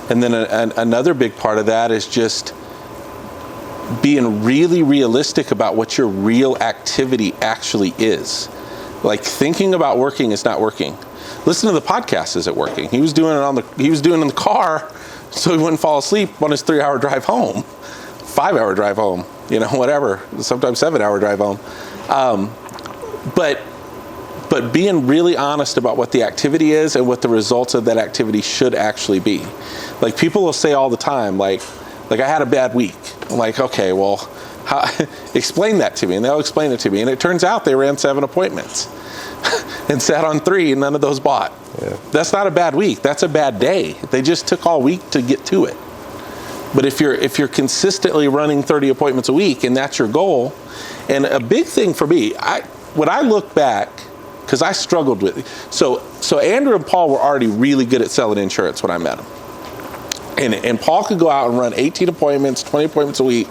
And then another big part of that is just being really realistic about what your real activity actually is. Like, thinking about working is not working. Listen to the podcast isn't working. He was doing it in the car so he wouldn't fall asleep on his 3-hour drive home, 5-hour drive home, whatever, sometimes 7-hour drive home. But being really honest about what the activity is and what the results of that activity should actually be. Like, people will say all the time, like I had a bad week. I'm like, okay, well, explain that to me. And they'll explain it to me. And it turns out they ran 7 appointments and sat on 3 and none of those bought. Yeah. That's not a bad week. That's a bad day. They just took all week to get to it. But if you're consistently running 30 appointments a week and that's your goal, and a big thing for me, when I look back, because I struggled with it. So Andrew and Paul were already really good at selling insurance when I met them. And Paul could go out and run 18 appointments, 20 appointments a week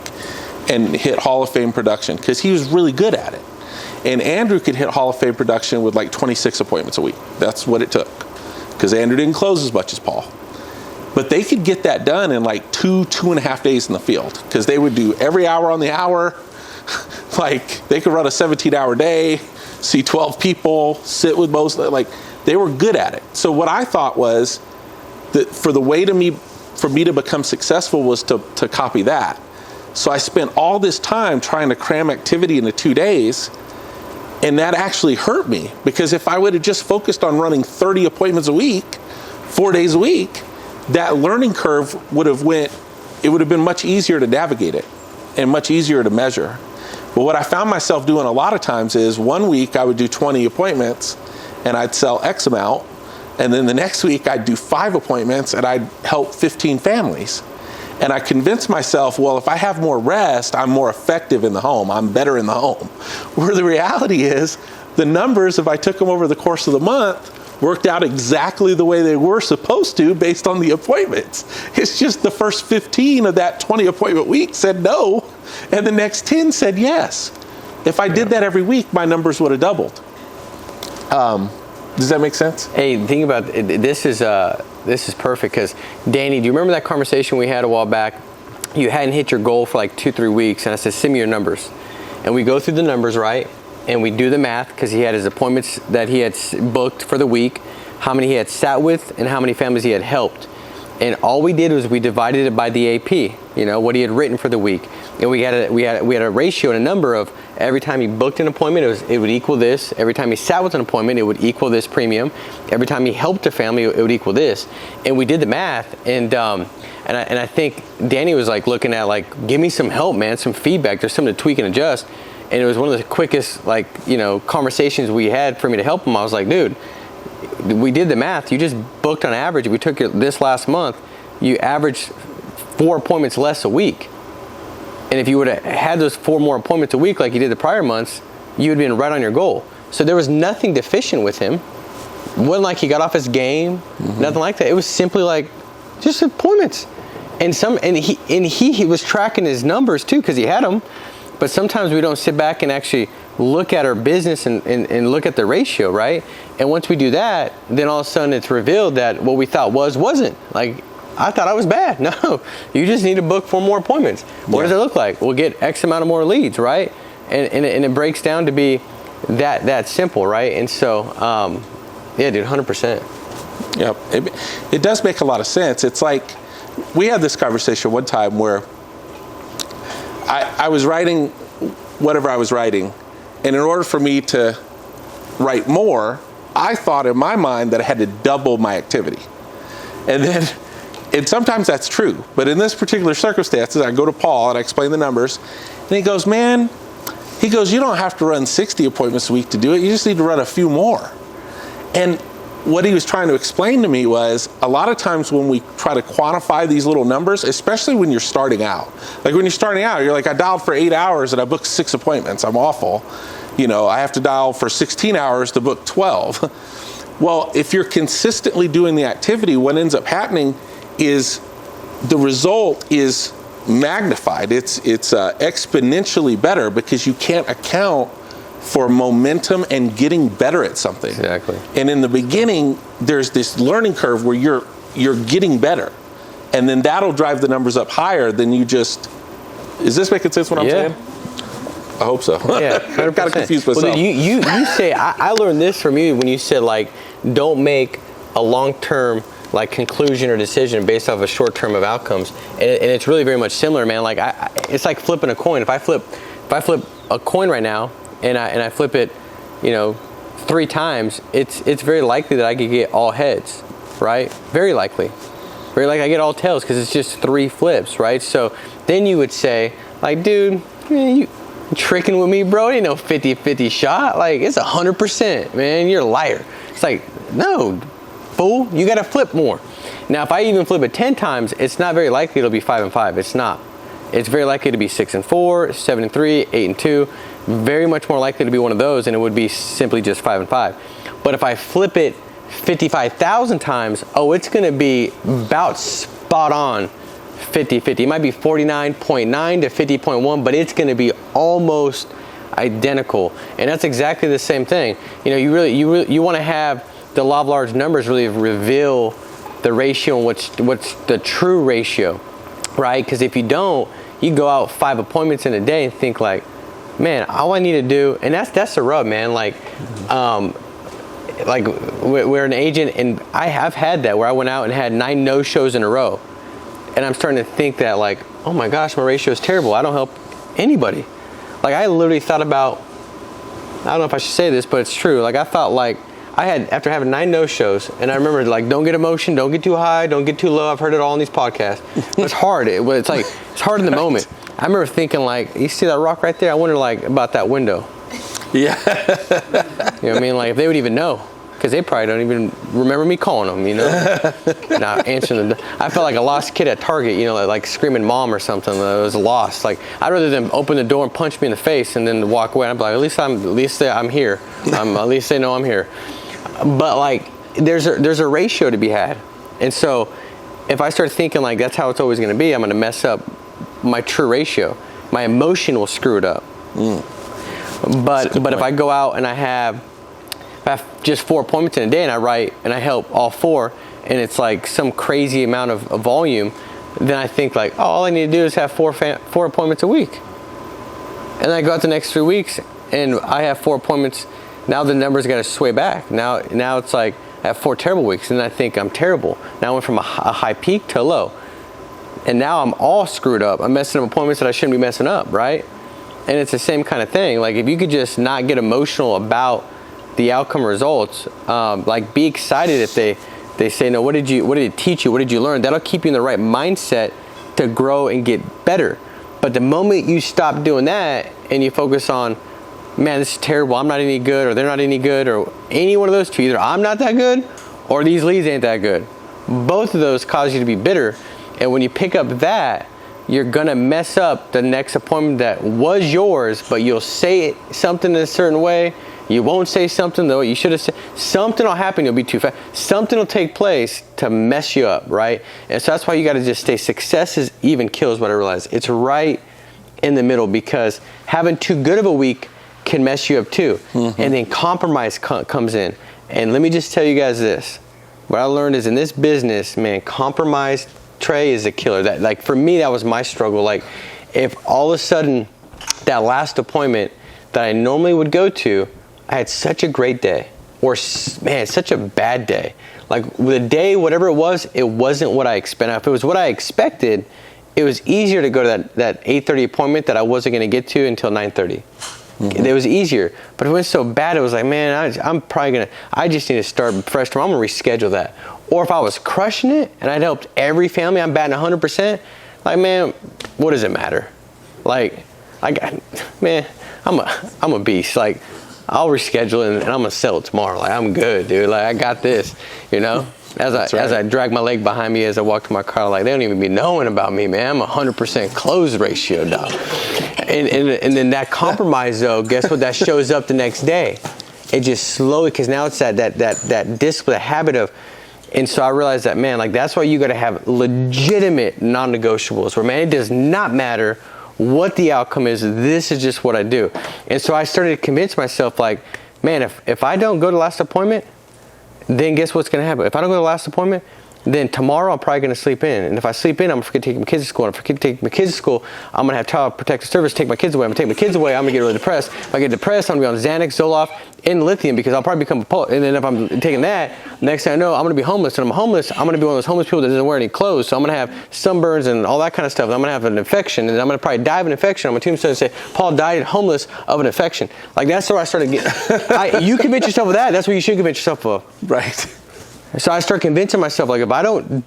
and hit Hall of Fame production because he was really good at it. And Andrew could hit Hall of Fame production with like 26 appointments a week. That's what it took, because Andrew didn't close as much as Paul. But they could get that done in like 2.5 days in the field, because they would do every hour on the hour. Like, they could run a 17-hour day, see 12 people, sit with most, like, they were good at it. So what I thought was that for me to become successful was to copy that. So I spent all this time trying to cram activity into 2 days, and that actually hurt me, because if I would have just focused on running 30 appointments a week, 4 days a week, that learning curve would have been much easier to navigate it and much easier to measure. But what I found myself doing a lot of times is 1 week I would do 20 appointments and I'd sell X amount. And then the next week I'd do 5 appointments and I'd help 15 families. And I convinced myself, well, if I have more rest, I'm more effective in the home. I'm better in the home. Where the reality is, the numbers, if I took them over the course of the month, worked out exactly the way they were supposed to based on the appointments. It's just the first 15 of that 20 appointment week said no, and the next 10 said yes. If I did that every week, my numbers would have doubled. Does that make sense? Hey, think about it. This is perfect, because Danny, do you remember that conversation we had a while back? You hadn't hit your goal for like 2-3 weeks, and I said, send me your numbers. And we go through the numbers, right? And we do the math, because he had his appointments that he had booked for the week, how many he had sat with, and how many families he had helped. And all we did was we divided it by the AP, what he had written for the week. And we had a ratio and a number of every time he booked an appointment, it would equal this. Every time he sat with an appointment, it would equal this premium. Every time he helped a family, it would equal this. And we did the math, and I think Danny was like looking at like, give me some help, man, some feedback. There's something to tweak and adjust. And it was one of the quickest conversations we had for me to help him. I was like, dude, we did the math. You just booked on average. If we took this last month, you averaged 4 appointments less a week. And if you would have had those 4 more appointments a week like you did the prior months, you would have been right on your goal. So there was nothing deficient with him. It wasn't like he got off his game, nothing like that. It was simply like just appointments. And he was tracking his numbers too, because he had them. But sometimes we don't sit back and actually look at our business and look at the ratio, right? And once we do that, then all of a sudden it's revealed that what we thought wasn't. Like, I thought I was bad. No, you just need to book 4 more appointments. What does it look like? We'll get X amount of more leads, right? And it breaks down to be that simple, right? And so, yeah, dude, 100%. Yep, it does make a lot of sense. It's like, we had this conversation one time where I was writing whatever I was writing, and in order for me to write more, I thought in my mind that I had to double my activity. And sometimes that's true, but in this particular circumstances, I go to Paul and I explain the numbers, and he goes, you don't have to run 60 appointments a week to do it, you just need to run a few more. And what he was trying to explain to me was, a lot of times when we try to quantify these little numbers, especially when you're starting out, like when you're starting out, you're like, I dialed for 8 hours and I booked 6 appointments. I'm awful. I have to dial for 16 hours to book 12. Well, if you're consistently doing the activity, what ends up happening is the result is magnified. It's exponentially better, because you can't account for momentum and getting better at something. Exactly. And in the beginning, there's this learning curve where you're getting better, and then that'll drive the numbers up higher than you just Is this making sense what I'm saying? I hope so. Yeah, 100%. I'm kind of confused myself. Well, you say, I learned this from you when you said, like, don't make a long-term, like, conclusion or decision based off a short-term of outcomes. And it's really very much similar, man. Like, it's like flipping a coin. If I flip a coin right now and I flip it, 3 times, it's very likely that I could get all heads, right? Very likely. Very likely I get all tails because it's just 3 flips, right? So then you would say, like, dude, you tricking with me, bro? Ain't no 50-50 shot. Like, it's 100%, man. You're a liar. It's like, no, fool. You got to flip more. Now, if I even flip it 10 times, it's not very likely it'll be 5 and 5. It's not. It's very likely to be 6 and 4, 7 and 3, 8 and 2. Very much more likely to be one of those, and it would be simply just 5 and 5. But if I flip it 55,000 times, it's going to be about spot on 50-50. It might be 49.9 to 50.1, but it's going to be almost identical. And that's exactly the same thing. You want to have the law of large numbers really reveal the ratio and what's the true ratio, right? Because if you don't, you go out 5 appointments in a day and think like, man, all I need to do, and that's the rub, man. Like we're an agent, and I have had that where I went out and had 9 no-shows in a row. And I'm starting to think that, like, oh my gosh, my ratio is terrible. I don't help anybody. Like, I literally thought about, I don't know if I should say this, but it's true. Like, I thought, like, after having 9 no-shows, and I remember, like, don't get emotion, don't get too high, don't get too low. I've heard it all on these podcasts. It's hard. It's hard in the moment. I remember thinking, like, you see that rock right there? I wonder, like, about that window. Yeah. You know what I mean? Like, if they would even know. Because they probably don't even remember me calling them, Not answering them. I felt like a lost kid at Target, like screaming mom or something. I was lost. Like, I'd rather them open the door and punch me in the face and then walk away. I'd be like, at least I'm here. At least they know I'm here. But, like, there's a ratio to be had. And so if I start thinking like that's how it's always going to be, I'm going to mess up my true ratio. My emotion will screw it up. But if I go out and I have just 4 appointments in a day and I write and I help all 4 and it's like some crazy amount of volume, then I think like, all I need to do is have 4 appointments a week. And then I go out the next 3 weeks and I have 4 appointments. Now the numbers got to sway back. Now it's like I have 4 terrible weeks and I think I'm terrible. Now I went from a high peak to a low. And now I'm all screwed up. I'm messing up appointments that I shouldn't be messing up, right? And it's the same kind of thing. Like, if you could just not get emotional about the outcome results, like, be excited if they say, no, what did it teach you? What did you learn? That'll keep you in the right mindset to grow and get better. But the moment you stop doing that and you focus on, man, this is terrible, I'm not any good, or they're not any good, or any one of those two, either I'm not that good or these leads ain't that good. Both of those cause you to be bitter. And when you pick up that, you're gonna mess up the next appointment that was yours, but you'll say something in a certain way. You won't say something though you should have said. Something will happen, you'll be too fast. Something will take place to mess you up, right? And so that's why you gotta just stay. Success is even kills what I realize. It's right in the middle, because having too good of a week can mess you up too. And then compromise comes in. And let me just tell you guys this. What I learned is in this business, man, compromise, Trey, is a killer. That, like, for me, that was my struggle. Like, if all of a sudden that last appointment that I normally would go to, I had such a great day, or man, such a bad day. Like, the day, whatever it wasn't what I expected. If it was what I expected, it was easier to go to that 8:30 appointment that I wasn't going to get to until 9:30. It was easier. But if it was so bad, it was like, man, I just need to start fresh tomorrow. I'm going to reschedule that. Or if I was crushing it and I'd helped every family, I'm batting 100%, like, man, what does it matter? Like, man, I'm a beast. Like, I'll reschedule it and I'm going to sell it tomorrow. Like, I'm good, dude. Like, I got this, As I drag my leg behind me as I walk to my car, like, they don't even be knowing about me, man. I'm 100% close ratio, dog. And then that compromise, though, guess what? That shows up the next day. It just slowly, because now it's that discipline, that habit of. And so I realized that, man, like, that's why you got to have legitimate non-negotiables, where, man, it does not matter what the outcome is. This is just what I do. And so I started to convince myself, like, man, if I don't go to the last appointment, then guess what's going to happen? If I don't go to the last appointment, then tomorrow I'm probably going to sleep in. And if I sleep in, I'm going to forget to take my kids to school. And if I forget to take my kids to school, I'm going to have child protective service take my kids away. I'm going to take my kids away. I'm going to get really depressed. If I get depressed, I'm going to be on Xanax, Zoloft, and lithium because I'll probably become and then if I'm taking that, next thing I know, I'm going to be homeless. And I'm homeless, I'm going to be one of those homeless people that doesn't wear any clothes. So I'm going to have sunburns and all that kind of stuff. And I'm going to have an infection. And I'm going to probably die of an infection. I'm going to tombstone and say, Paul died homeless of an infection. Like, that's where I started getting. You convince yourself of that. That's what you should convince yourself of. Right. So I start convincing myself, like, if I don't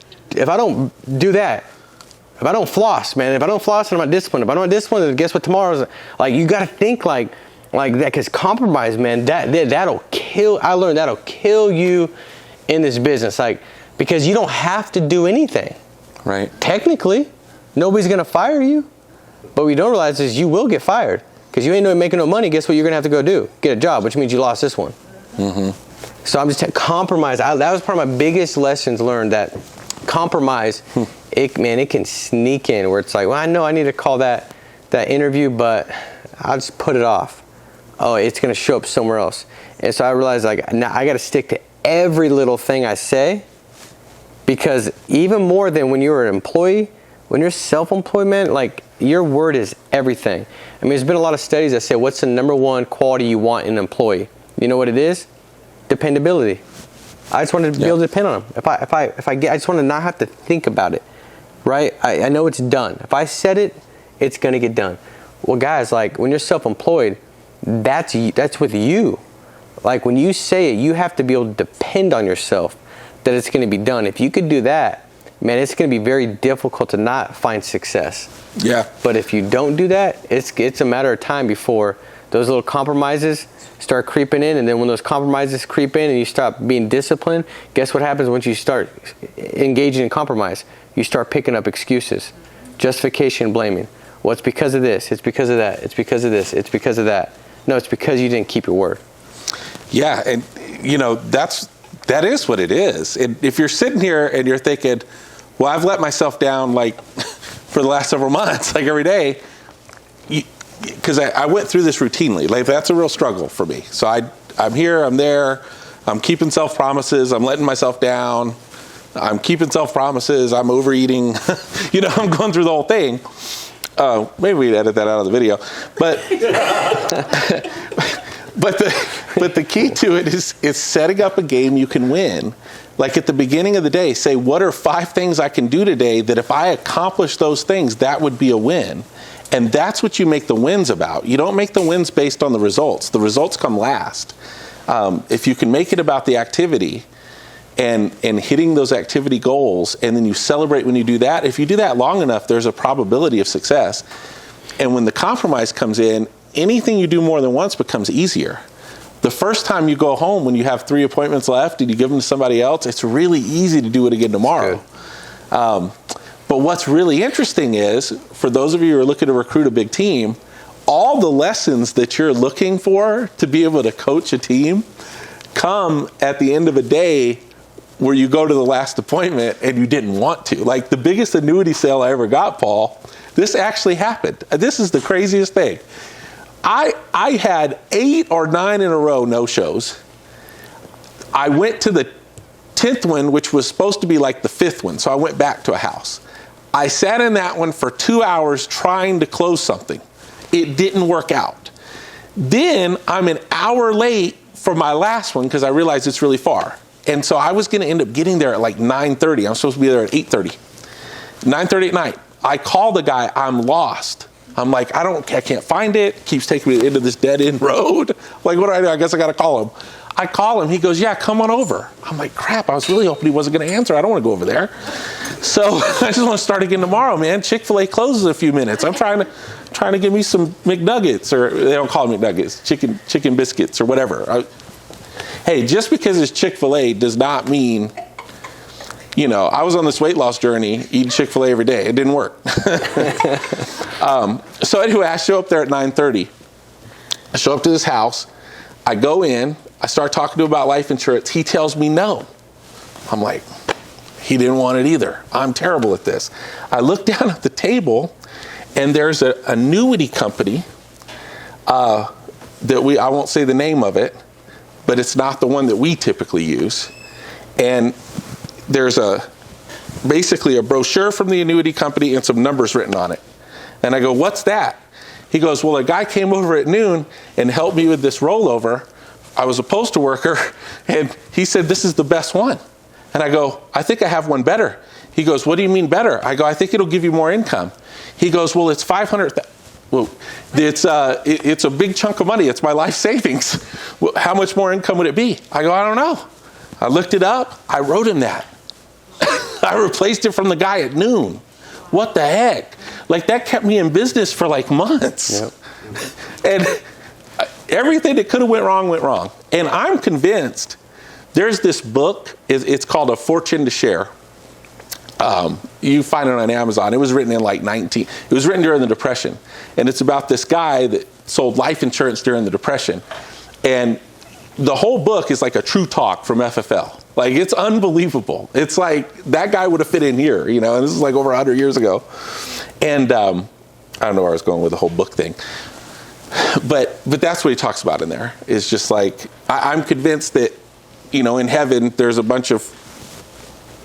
do that, if I don't floss, man, if I don't floss, then I'm not disciplined. If I'm not disciplined, then guess what tomorrow's, like, you got to think like that, because compromise, man, that'll kill. I learned that'll kill you in this business, like, because you don't have to do anything. Right. Technically, nobody's going to fire you, but what you don't realize is you will get fired because you ain't making no money. Guess what you're going to have to go do? Get a job, which means you lost this one. Mm-hmm. So I'm just compromise. That was part of my biggest lessons learned, that compromise, it can sneak in where it's like, well, I know I need to call that interview, but I'll just put it off. Oh, it's going to show up somewhere else. And so I realized, like, now I got to stick to every little thing I say, because even more than when you're an employee, when you're self-employed, man, like, your word is everything. I mean, there's been a lot of studies that say, what's the number one quality you want in an employee? You know what it is? Dependability. I just wanted to be able to depend on them. I just want to not have to think about it, right? I know it's done. If I said it, it's going to get done. Well, guys, like, when you're self-employed, that's with you. Like, when you say it, you have to be able to depend on yourself that it's going to be done. If you could do that, man, it's going to be very difficult to not find success. Yeah. But if you don't do that, it's a matter of time before those little compromises start creeping in. And then when those compromises creep in and you stop being disciplined, guess what happens once you start engaging in compromise? You start picking up excuses, justification, blaming. Well, it's because of this. It's because of that. It's because of this. It's because of that. No, it's because you didn't keep your word. Yeah, and that is what it is. And if you're sitting here and you're thinking, well, I've let myself down, like, for the last several months, like every day, because I went through this routinely. Like, that's a real struggle for me. So I'm here, I'm there, I'm keeping self-promises, I'm letting myself down, I'm keeping self-promises, I'm overeating, I'm going through the whole thing. Maybe we'd edit that out of the video. But but the key to it is setting up a game you can win. Like, at the beginning of the day, say, what are 5 things I can do today that if I accomplish those things, that would be a win? And that's what you make the wins about. You don't make the wins based on the results. The results come last. If you can make it about the activity and hitting those activity goals, and then you celebrate when you do that, if you do that long enough, there's a probability of success. And when the compromise comes in, anything you do more than once becomes easier. The first time you go home when you have 3 appointments left and you give them to somebody else, it's really easy to do it again tomorrow. But what's really interesting is, for those of you who are looking to recruit a big team, all the lessons that you're looking for to be able to coach a team come at the end of a day where you go to the last appointment and you didn't want to. Like, the biggest annuity sale I ever got, Paul, this actually happened. This is the craziest thing. I had 8 or 9 in a row no-shows. I went to the 10th one, which was supposed to be like the 5th one, so I went back to a house. I sat in that one for 2 hours trying to close something. It didn't work out. Then I'm an hour late for my last one because I realized it's really far. And so I was going to end up getting there at like 9:30. I'm supposed to be there at 8:30. 9:30 at night. I call the guy. I'm lost. I'm like, I can't find it. Keeps taking me to the end of this dead end road. Like, what do I do? I guess I got to call him. I call him. He goes, yeah, come on over. I'm like, crap, I was really hoping he wasn't going to answer. I don't want to go over there. So I just want to start again tomorrow, man. Chick-fil-A closes in a few minutes. I'm trying to give me some McNuggets, or they don't call them McNuggets, chicken biscuits or whatever. Hey, just because it's Chick-fil-A does not mean, I was on this weight loss journey eating Chick-fil-A every day. It didn't work. So anyway, I show up there at 9:30. I show up to this house. I go in. I start talking to him about life insurance. He tells me no. I'm like, he didn't want it either. I'm terrible at this. I look down at the table, and there's an annuity company I won't say the name of it, but it's not the one that we typically use. And there's a basically a brochure from the annuity company and some numbers written on it. And I go, what's that? He goes, well, a guy came over at noon and helped me with this rollover. I was a postal worker, and he said, this is the best one. And I go, I think I have one better. He goes, what do you mean better? I go, I think it'll give you more income. He goes, well, it's 500. Well, it's a big chunk of money. It's my life savings. Well, how much more income would it be? I go, I don't know. I looked it up. I wrote him that. I replaced it from the guy at noon. What the heck? Like, that kept me in business for like months. Yep. And everything that could have went wrong. And I'm convinced there's this book. It's called A Fortune to Share. You find it on Amazon. It was written in like it was written during the Depression. And it's about this guy that sold life insurance during the Depression. And the whole book is like a true talk from FFL. Like, it's unbelievable. It's like, that guy would have fit in here, you know, and this is like over 100 years ago. And I don't know where I was going with the whole book thing. But that's what he talks about in there. It's just like, I'm convinced that, you know, in heaven, there's a bunch of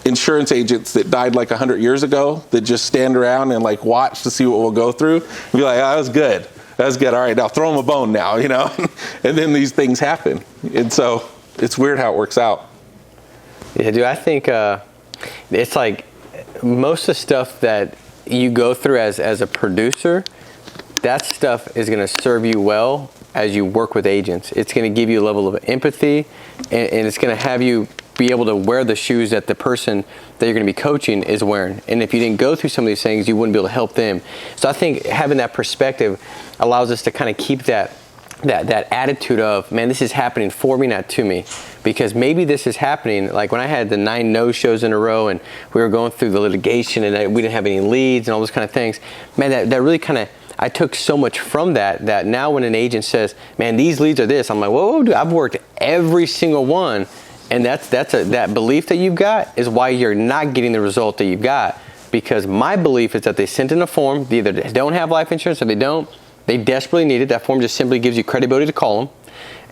insurance agents that died like 100 years ago that just stand around and like watch to see what we'll go through. And be like, oh, that was good. That was good. All right, now throw them a bone now, you know. And then these things happen. And so it's weird how it works out. Yeah, dude, I think it's like most of the stuff that you go through as a producer, that stuff is going to serve you well as you work with agents. It's going to give you a level of empathy, and it's going to have you be able to wear the shoes that the person that you're going to be coaching is wearing. And if you didn't go through some of these things, you wouldn't be able to help them. So I think having that perspective allows us to kind of keep that attitude of, man, this is happening for me, not to me. Because maybe this is happening, like when I had the 9 no-shows in a row and we were going through the litigation and we didn't have any leads and all those kind of things, man, that really kind of, I took so much from that now when an agent says, man, these leads are this, I'm like, whoa, dude, I've worked every single one. And that belief that you've got is why you're not getting the result that you've got. Because my belief is that they sent in a form, they either don't have life insurance or they don't, they desperately need it. That form just simply gives you credibility to call them.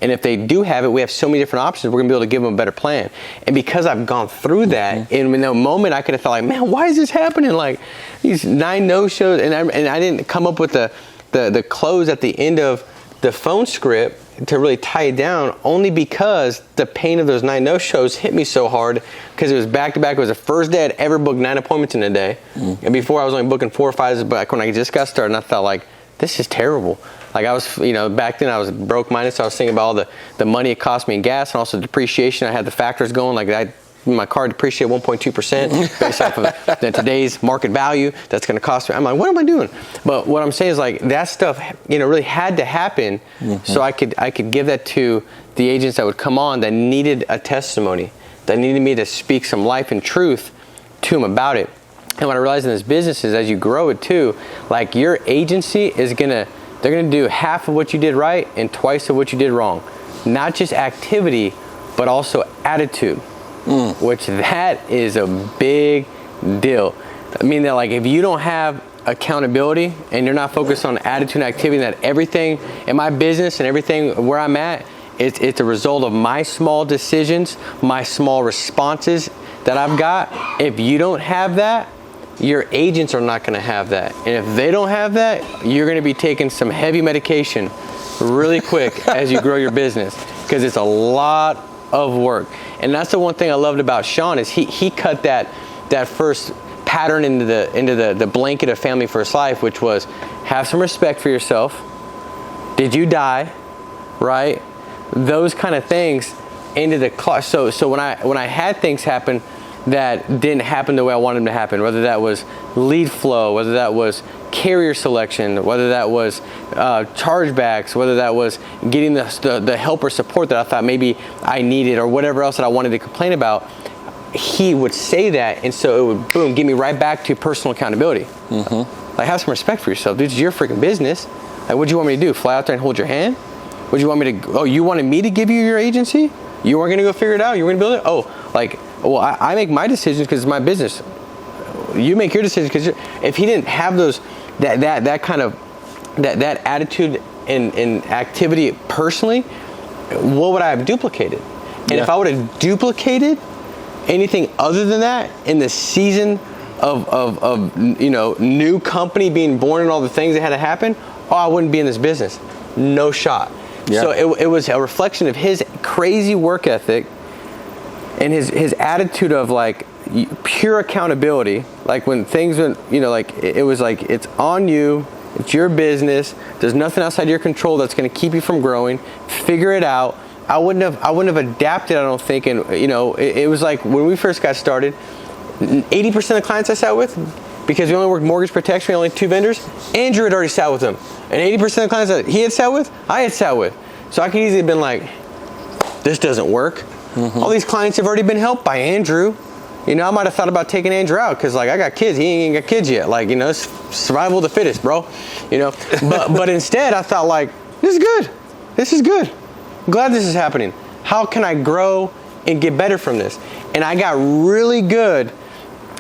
And if they do have it, we have so many different options, we're gonna be able to give them a better plan. And because I've gone through that, in the moment I could have felt like, man, why is this happening? Like these 9 no-shows, and I didn't come up with the close at the end of the phone script to really tie it down, only because the pain of those 9 no-shows hit me so hard, because it was back-to-back. It was the first day I'd ever booked 9 appointments in a day. And before I was only booking 4 or 5 back when I just got started, and I felt like, this is terrible. Like I was, you know, back then I was broke-minded, so I was thinking about all the money it cost me in gas and also depreciation. I had the factors going, like my car depreciated 1.2% based off of today's market value. That's going to cost me. I'm like, what am I doing? But what I'm saying is, like, that stuff, you know, really had to happen so I could give that to the agents that would come on that needed a testimony, that needed me to speak some life and truth to them about it. And what I realized in this business is, as you grow it too, like your agency is they're gonna do half of what you did right and twice of what you did wrong. Not just activity, but also attitude. Which that is a big deal. I mean, that like if you don't have accountability and you're not focused on attitude and activity, that everything in my business and everything where I'm at, it's a result of my small decisions, my small responses that I've got. If you don't have that, your agents are not going to have that. And if they don't have that, you're going to be taking some heavy medication really quick as you grow your business, because it's a lot of work. And that's the one thing I loved about Sean, is he cut that first pattern into the blanket of Family First Life, which was have some respect for yourself. Did you die? Right? Those kind of things into the clock. So when I had things happen that didn't happen the way I wanted them to happen, whether that was lead flow, whether that was carrier selection, whether that was chargebacks, whether that was getting the help or support that I thought maybe I needed, or whatever else that I wanted to complain about, he would say that, and so it would, boom, get me right back to personal accountability. Like, have some respect for yourself, dude. It's your freaking business. Like, what do you want me to do? Fly out there and hold your hand? What do you want me to? Oh, you wanted me to give you your agency? You weren't gonna go figure it out? You were gonna build it? Oh, like, well, I make my decisions because it's my business. You make your decisions because if he didn't have those, that kind of that attitude and activity personally, what would I have duplicated? And if I would have duplicated anything other than that in the season of new company being born and all the things that had to happen, I wouldn't be in this business. No shot. Yeah. So it was a reflection of his crazy work ethic and his attitude of like pure accountability. Like when things went, it was like, it's on you, it's your business, there's nothing outside your control that's going to keep you from growing, figure it out. I wouldn't have adapted, I don't think. And it was like when we first got started, 80% of clients I sat with, because we only worked mortgage protection, we only had 2 vendors, Andrew had already sat with them. And 80% of clients that he had sat with, I had sat with. So I could easily have been like, this doesn't work. All these clients have already been helped by Andrew. I might have thought about taking Andrew out because like I got kids, he ain't got kids yet. Like, it's survival of the fittest, bro. But instead I thought like, this is good. This is good. I'm glad this is happening. How can I grow and get better from this? And I got really good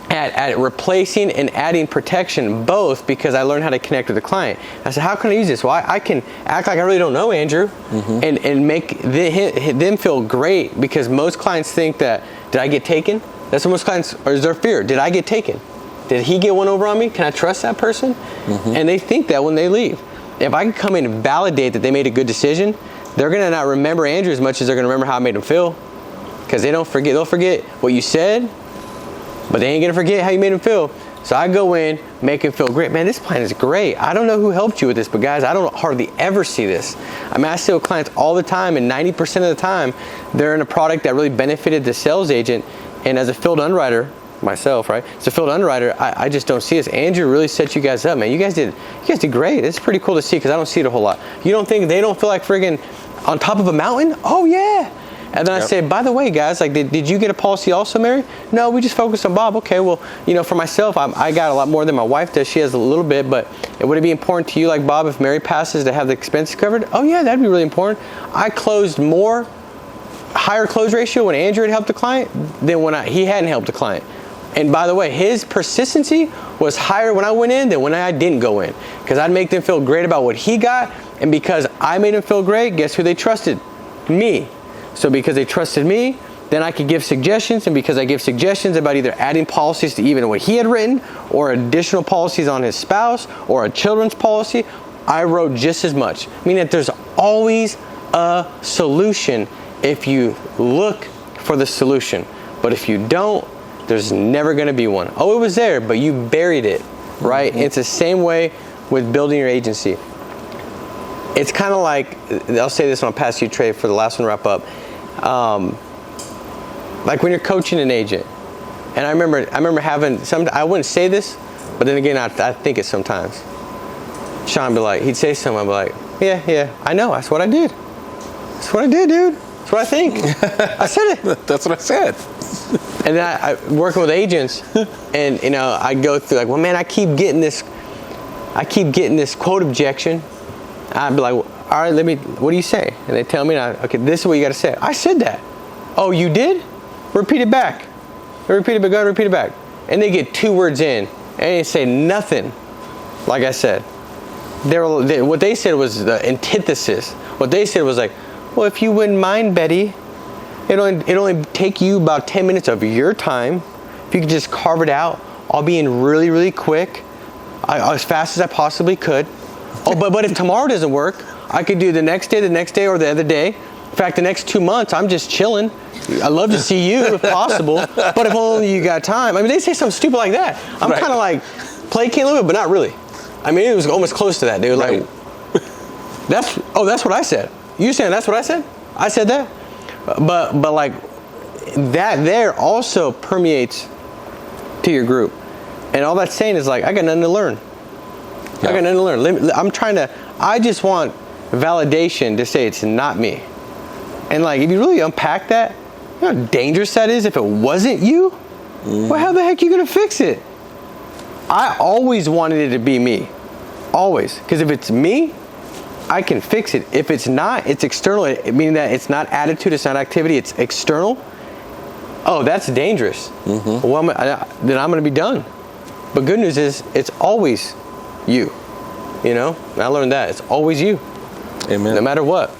at replacing and adding protection, both because I learned how to connect with the client. I said, how can I use this? Well, I can act like I really don't know Andrew and make them feel great, because most clients think that, did I get taken? That's what most clients, or is their fear. Did I get taken? Did he get one over on me? Can I trust that person? And they think that when they leave. If I can come in and validate that they made a good decision, they're going to not remember Andrew as much as they're going to remember how I made them feel. Because they'll forget what you said, but they ain't going to forget how you made them feel. So I go in, make them feel great. Man, this plan is great. I don't know who helped you with this, but guys, I don't hardly ever see this. I mean, I see with clients all the time, and 90% of the time, they're in a product that really benefited the sales agent. And as a field underwriter, myself, right? As a field underwriter, I just don't see this. Andrew really set you guys up, man. You guys did great. It's pretty cool to see, because I don't see it a whole lot. You don't think they don't feel like friggin' on top of a mountain? Oh yeah. And then I say, by the way, guys, like, did you get a policy also, Mary? No, we just focused on Bob. Okay, well, for myself, I got a lot more than my wife does. She has a little bit, but would it be important to you, like Bob, if Mary passes, to have the expenses covered? Oh yeah, that'd be really important. I closed higher close ratio when Andrew had helped the client than when he hadn't helped the client. And by the way, his persistency was higher when I went in than when I didn't go in, because I'd make them feel great about what he got, and because I made them feel great, guess who they trusted? Me. So because they trusted me, then I could give suggestions, and because I give suggestions about either adding policies to even what he had written, or additional policies on his spouse, or a children's policy, I wrote just as much. Meaning that there's always a solution if you look for the solution. But if you don't, there's never going to be one. Oh, it was there, but you buried it, right? It's the same way with building your agency. It's kind of like, I'll say this and I'll pass you Trey for the last one to wrap up. Like when you're coaching an agent, and I remember having I wouldn't say this, but then again, I think it sometimes. Sean would be like, he'd say something, I'd be like, yeah, I know, that's what I did. That's what I did, dude. That's what I think. I said it. That's what I said. And then I working with agents, and I go through like, well, man, I keep getting this quote objection. I'd be like, well, all right, what do you say? And they tell me, okay, this is what you got to say. I said that. Oh, you did? Repeat it back. Repeat it back. Go ahead, repeat it back. And they get 2 words in, and they say nothing. Like I said, what they said was the antithesis. What they said was like, well, if you wouldn't mind, Betty, it only take you about 10 minutes of your time. If you could just carve it out, I'll be in really, really quick, as fast as I possibly could. Oh, but if tomorrow doesn't work, I could do the next day, or the other day. In fact, the next 2 months, I'm just chilling. I'd love to see you if possible, but if only you got time. I mean, they say something stupid like that. I'm kind of like placating a little bit, but not really. I mean, it was almost close to that. They were like, that's what I said. You saying that's what I said? I said that? But like that there also permeates to your group. And all that's saying is like, I got nothing to learn. Yeah. I got nothing to learn. I just want validation to say it's not me. And like, if you really unpack that, you know how dangerous that is if it wasn't you? Well, how the heck are you going to fix it? I always wanted it to be me. Always. Because if it's me, I can fix it. If it's not, it's external, meaning that it's not attitude, it's not activity, it's external. Oh, that's dangerous. Well, then I'm going to be done. But good news is, it's always you. You know? And I learned that. It's always you. Amen. No matter what.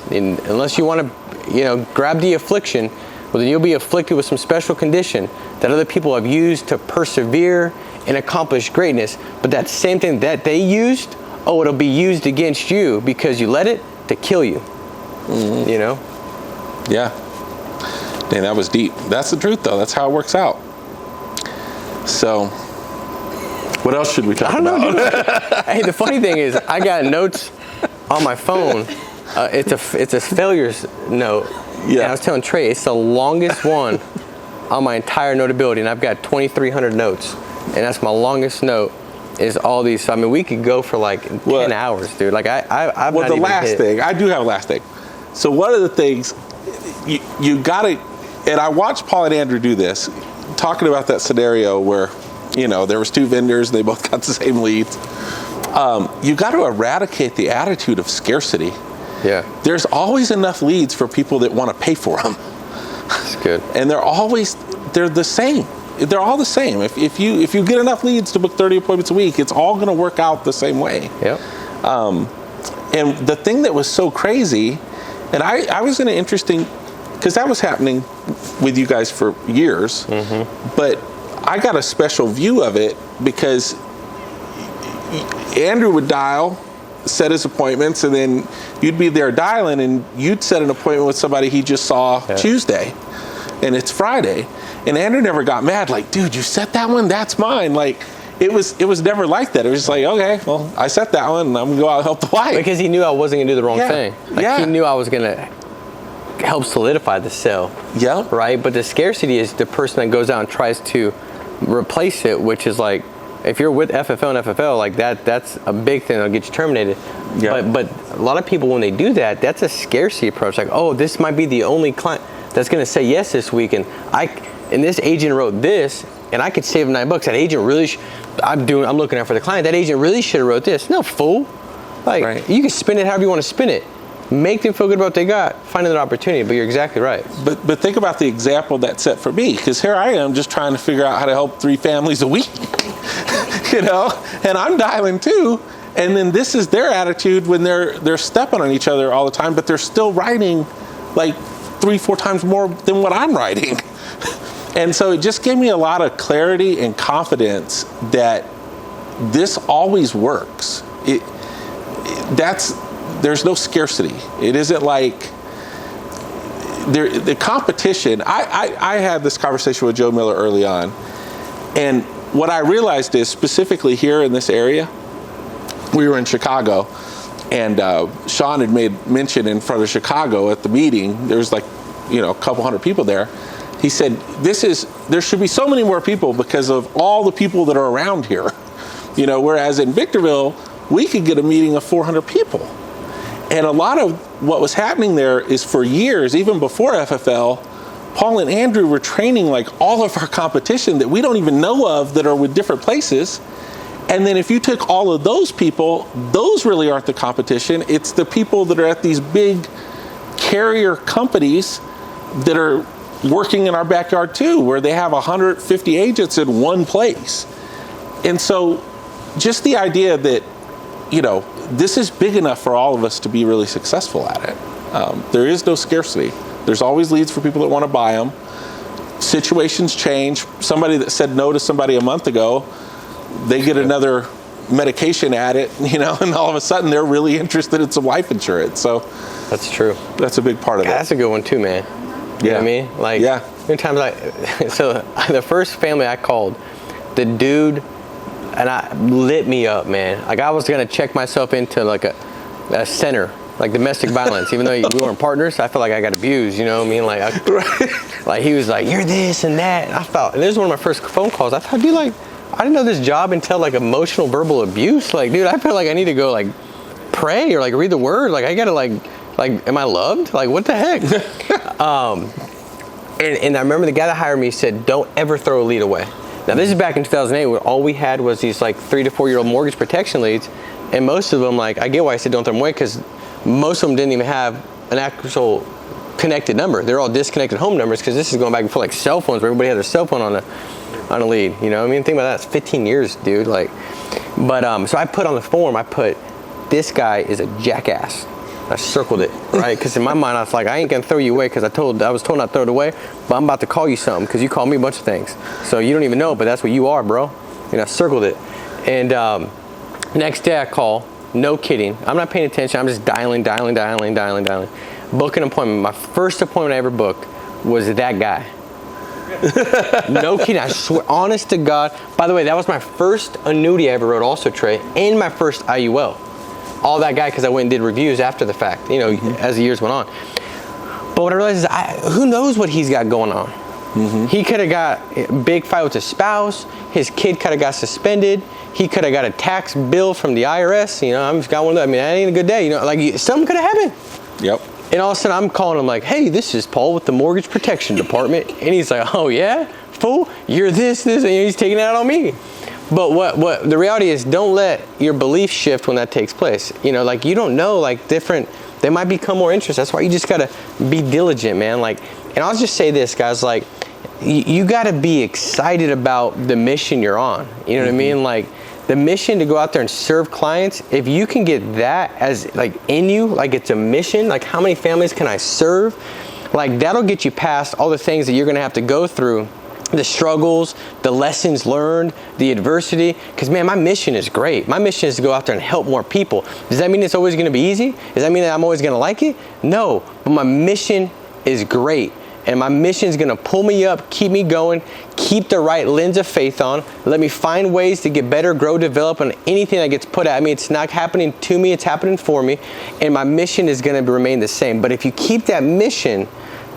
Unless you want to, grab the affliction. well, then you'll be afflicted with some special condition that other people have used to persevere and accomplish greatness. But that same thing that they used, it'll be used against you because you let it to kill you. Mm-hmm. You know? Yeah. Dang, that was deep. That's the truth, though. That's how it works out. So, what else should we talk about? I don't know. Hey, the funny thing is, I got notes on my phone. It's a failures note. Yeah. And I was telling Trey, it's the longest one on my entire notability, and I've got 2,300 notes, and that's my longest note. Is all these? So, I mean, we could go for like 10 hours, dude. Like I've well, the last thing I do have a last thing. So one of the things you got to, and I watched Paul and Andrew do this, talking about that scenario where, you know, there was two vendors and they both got the same leads. You got to eradicate the attitude of scarcity. Yeah. There's always enough leads for people that want to pay for them. That's good. And they're the same. They're all the same. If you get enough leads to book 30 appointments a week, it's all going to work out the same way. Yep. And the thing that was so crazy, and I was in an interesting, because that was happening with you guys for years, mm-hmm. but I got a special view of it because Andrew would dial, set his appointments, and then you'd be there dialing, and you'd set an appointment with somebody he just saw Tuesday, and it's Friday. And Andrew never got mad, like, dude, you set that one? That's mine. Like, it was never like that. It was just like, okay, well, I set that one, and I'm going to go out and help the wife. Because he knew I wasn't going to do the wrong thing. Like, he knew I was going to help solidify the sale. Yeah. Right? But the scarcity is the person that goes out and tries to replace it, which is like, if you're with FFL and FFL, like that's a big thing that'll get you terminated. Yeah. But a lot of people, when they do that, that's a scarcity approach. Like, oh, this might be the only client that's going to say yes this week, and this agent wrote this, and I could save him $9. That agent really, I'm looking out for the client. That agent really should have wrote this. No, fool. Like, you can spin it however you want to spin it. Make them feel good about what they got. Find another opportunity, but you're exactly right. But think about the example that set for me, because here I am just trying to figure out how to help 3 families a week, you know, and I'm dialing too. And then this is their attitude when they're stepping on each other all the time, but they're still writing like 3-4 times more than what I'm writing. And so it just gave me a lot of clarity and confidence that this always works. There's no scarcity. It isn't like the competition. I had this conversation with Joe Miller early on, and what I realized is, specifically here in this area, we were in Chicago, and Sean had made mention in front of Chicago at the meeting. There was like, a couple hundred people there. He said, there should be so many more people because of all the people that are around here. Whereas in Victorville, we could get a meeting of 400 people. And a lot of what was happening there is, for years, even before FFL, Paul and Andrew were training like all of our competition that we don't even know of that are with different places. And then if you took all of those people, those really aren't the competition. It's the people that are at these big carrier companies that are working in our backyard too, where they have 150 agents in one place. And so just the idea that, this is big enough for all of us to be really successful at it. There is no scarcity. There's always leads for people that want to buy them. Situations change. Somebody that said no to somebody a month ago, they get another medication at it, and all of a sudden they're really interested in some life insurance. So that's true. That's a big part of it. That's a good one too, man. You know what I mean? Like, many times so the first family I called, the dude, and I lit me up, man. Like, I was gonna check myself into like a center, like domestic violence. Even though we weren't partners, I felt like I got abused. You know what I mean? Like, like he was like, "You're this and that." And I felt, and this was one of my first phone calls. I thought, dude, like, I didn't know this job entailed like emotional, verbal abuse. Like, dude, I feel like I need to go like pray or like read the word. Like, I gotta like, am I loved? Like, what the heck? And I remember the guy that hired me said, "Don't ever throw a lead away." Now, this is back in 2008, where all we had was these like 3 to 4 year old mortgage protection leads, and most of them, like, I get why I said don't throw them away, because most of them didn't even have an actual connected number. They're all disconnected home numbers, because this is going back before like cell phones, where everybody had their cell phone on a lead. You know what I mean? Think about that. It's 15 years, dude. Like, but so I put on the form, I put, "This guy is a jackass." I circled it, right? Because in my mind, I was like, I ain't gonna throw you away because I was told not to throw it away, but I'm about to call you something because you called me a bunch of things. So you don't even know, but that's what you are, bro. And I circled it. And next day I call, no kidding. I'm not paying attention. I'm just dialing. Book an appointment. My first appointment I ever booked was that guy. No kidding, I swear, honest to God. By the way, that was my first annuity I ever wrote also, Trey, and my first IUL. All that guy, because I went and did reviews after the fact, you know, as the years went on. But what I realized is, who knows what he's got going on? He could have got a big fight with his spouse. His kid could have got suspended. He could have got a tax bill from the IRS. You know, I'm just got one of those. I mean, that ain't a good day. You know, like something could have happened. Yep. And all of a sudden, I'm calling him like, hey, this is Paul with the Mortgage Protection Department. And he's like, oh, yeah? Fool? You're this, and he's taking it out on me. But what the reality is, don't let your belief shift when that takes place. You know, like, you don't know, like, they might become more interested. That's why you just got to be diligent, man. Like, and I'll just say this, guys, like, you got to be excited about the mission you're on. You know what I mean? Like, the mission to go out there and serve clients, if you can get that as like in you, like it's a mission, like how many families can I serve? Like that'll get you past all the things that you're gonna have to go through, the struggles, the lessons learned, the adversity. Because man, my mission is great. My mission is to go out there and help more people. Does that mean it's always gonna be easy? Does that mean that I'm always gonna like it? No, but my mission is great. And my mission is gonna pull me up, keep me going, keep the right lens of faith on, let me find ways to get better, grow, develop on anything that gets put at me. It's not happening to me, it's happening for me. And my mission is gonna remain the same. But if you keep that mission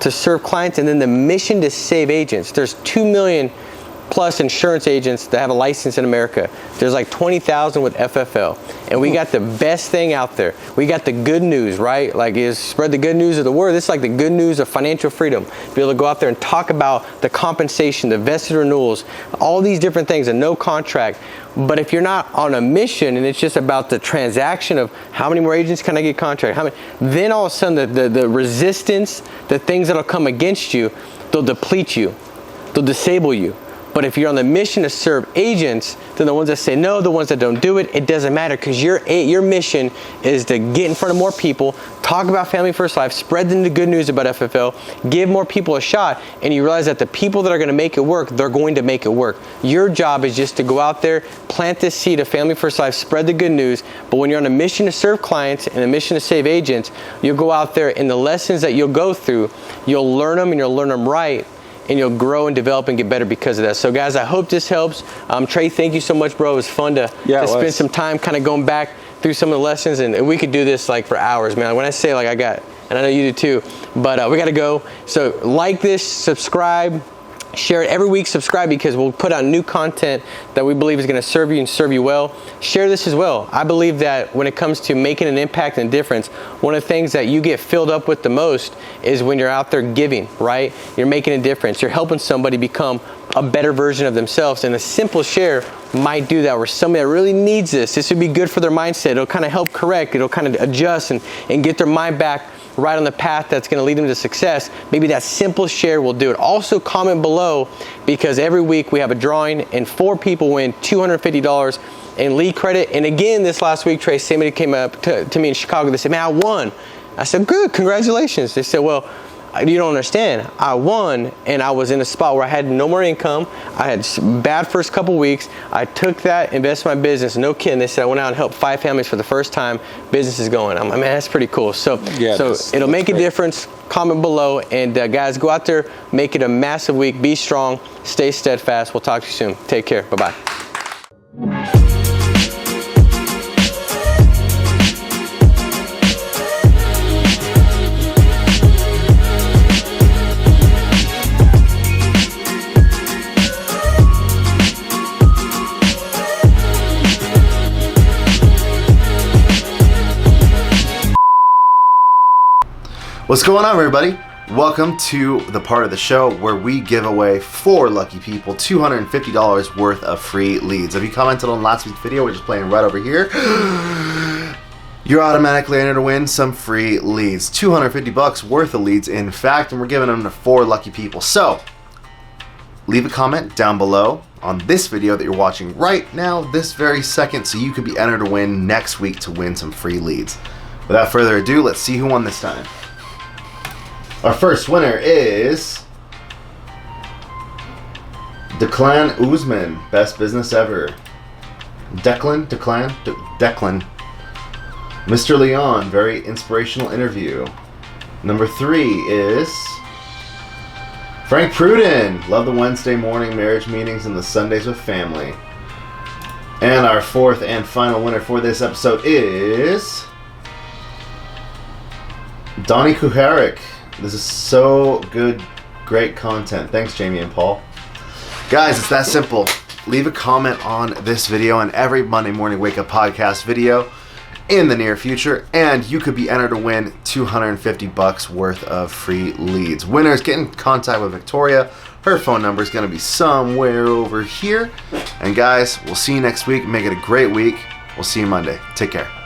to serve clients and then the mission to save agents, there's 2 million plus insurance agents that have a license in America. There's like 20,000 with FFL. And we got the best thing out there. We got the good news, right? Like is spread the good news of the word. This is like the good news of financial freedom. Be able to go out there and talk about the compensation, the vested renewals, all these different things, and no contract. But if you're not on a mission and it's just about the transaction of how many more agents can I get contract, how many, then all of a sudden the resistance, the things that'll come against you, they'll deplete you, they'll disable you. But if you're on the mission to serve agents, then the ones that say no, the ones that don't do it, it doesn't matter because your mission is to get in front of more people, talk about Family First Life, spread them the good news about FFL, give more people a shot, and you realize that the people that are going to make it work, they're going to make it work. Your job is just to go out there, plant this seed of Family First Life, spread the good news, but when you're on a mission to serve clients and a mission to save agents, you'll go out there and the lessons that you'll go through, you'll learn them and you'll learn them right, and you'll grow and develop and get better because of that. So guys, I hope this helps. Trey, thank you so much, bro. It was fun to spend some time kind of going back through some of the lessons, and we could do this like for hours, man. When I say like I got, and I know you do too, but we got to go. So like this, subscribe, share it every week, subscribe because we'll put out new content that we believe is going to serve you and serve you well. Share this as well. I believe that when it comes to making an impact and difference, one of the things that you get filled up with the most is when you're out there giving, right? You're making a difference. You're helping somebody become a better version of themselves, and a simple share might do that where somebody that really needs this would be good for their mindset. It'll kind of help correct, it'll kind of adjust and get their mind back right on the path that's going to lead them to success. Maybe that simple share will do it. Also comment below because every week we have a drawing and 4 people win $250 in lead credit. And again, this last week, Trey, somebody came up to me in Chicago. They said, man, I won. I said, good, congratulations. They said, well, you don't understand. I won and I was in a spot where I had no more income. I had bad first couple weeks. I took that, invested in my business. No kidding. They said I went out and helped 5 families for the first time. Business is going. I'm like, man, that's pretty cool. So, it'll make a difference. Comment below. And guys, go out there, make it a massive week. Be strong. Stay steadfast. We'll talk to you soon. Take care. Bye-bye. What's going on, everybody? Welcome to the part of the show where we give away 4 lucky people $250 worth of free leads. If you commented on last week's video, which is playing right over here, you're automatically entered to win some free leads. $250 worth of leads, in fact, and we're giving them to 4 lucky people. So, leave a comment down below on this video that you're watching right now, this very second, so you could be entered to win next week to win some free leads. Without further ado, let's see who won this time. Our first winner is Declan Usman, best business ever. Declan. Mr. Leon, very inspirational interview. Number 3 is Frank Pruden, love the Wednesday morning marriage meetings and the Sundays with family. And our fourth and final winner for this episode is Donnie Kuharik. This is so good, great content. Thanks, Jamie and Paul. Guys, it's that simple. Leave a comment on this video and every Monday morning wake up podcast video in the near future, and you could be entered to win $250 worth of free leads. Winners, get in contact with Victoria. Her phone number is going to be somewhere over here. And guys, we'll see you next week. Make it a great week. We'll see you Monday. Take care.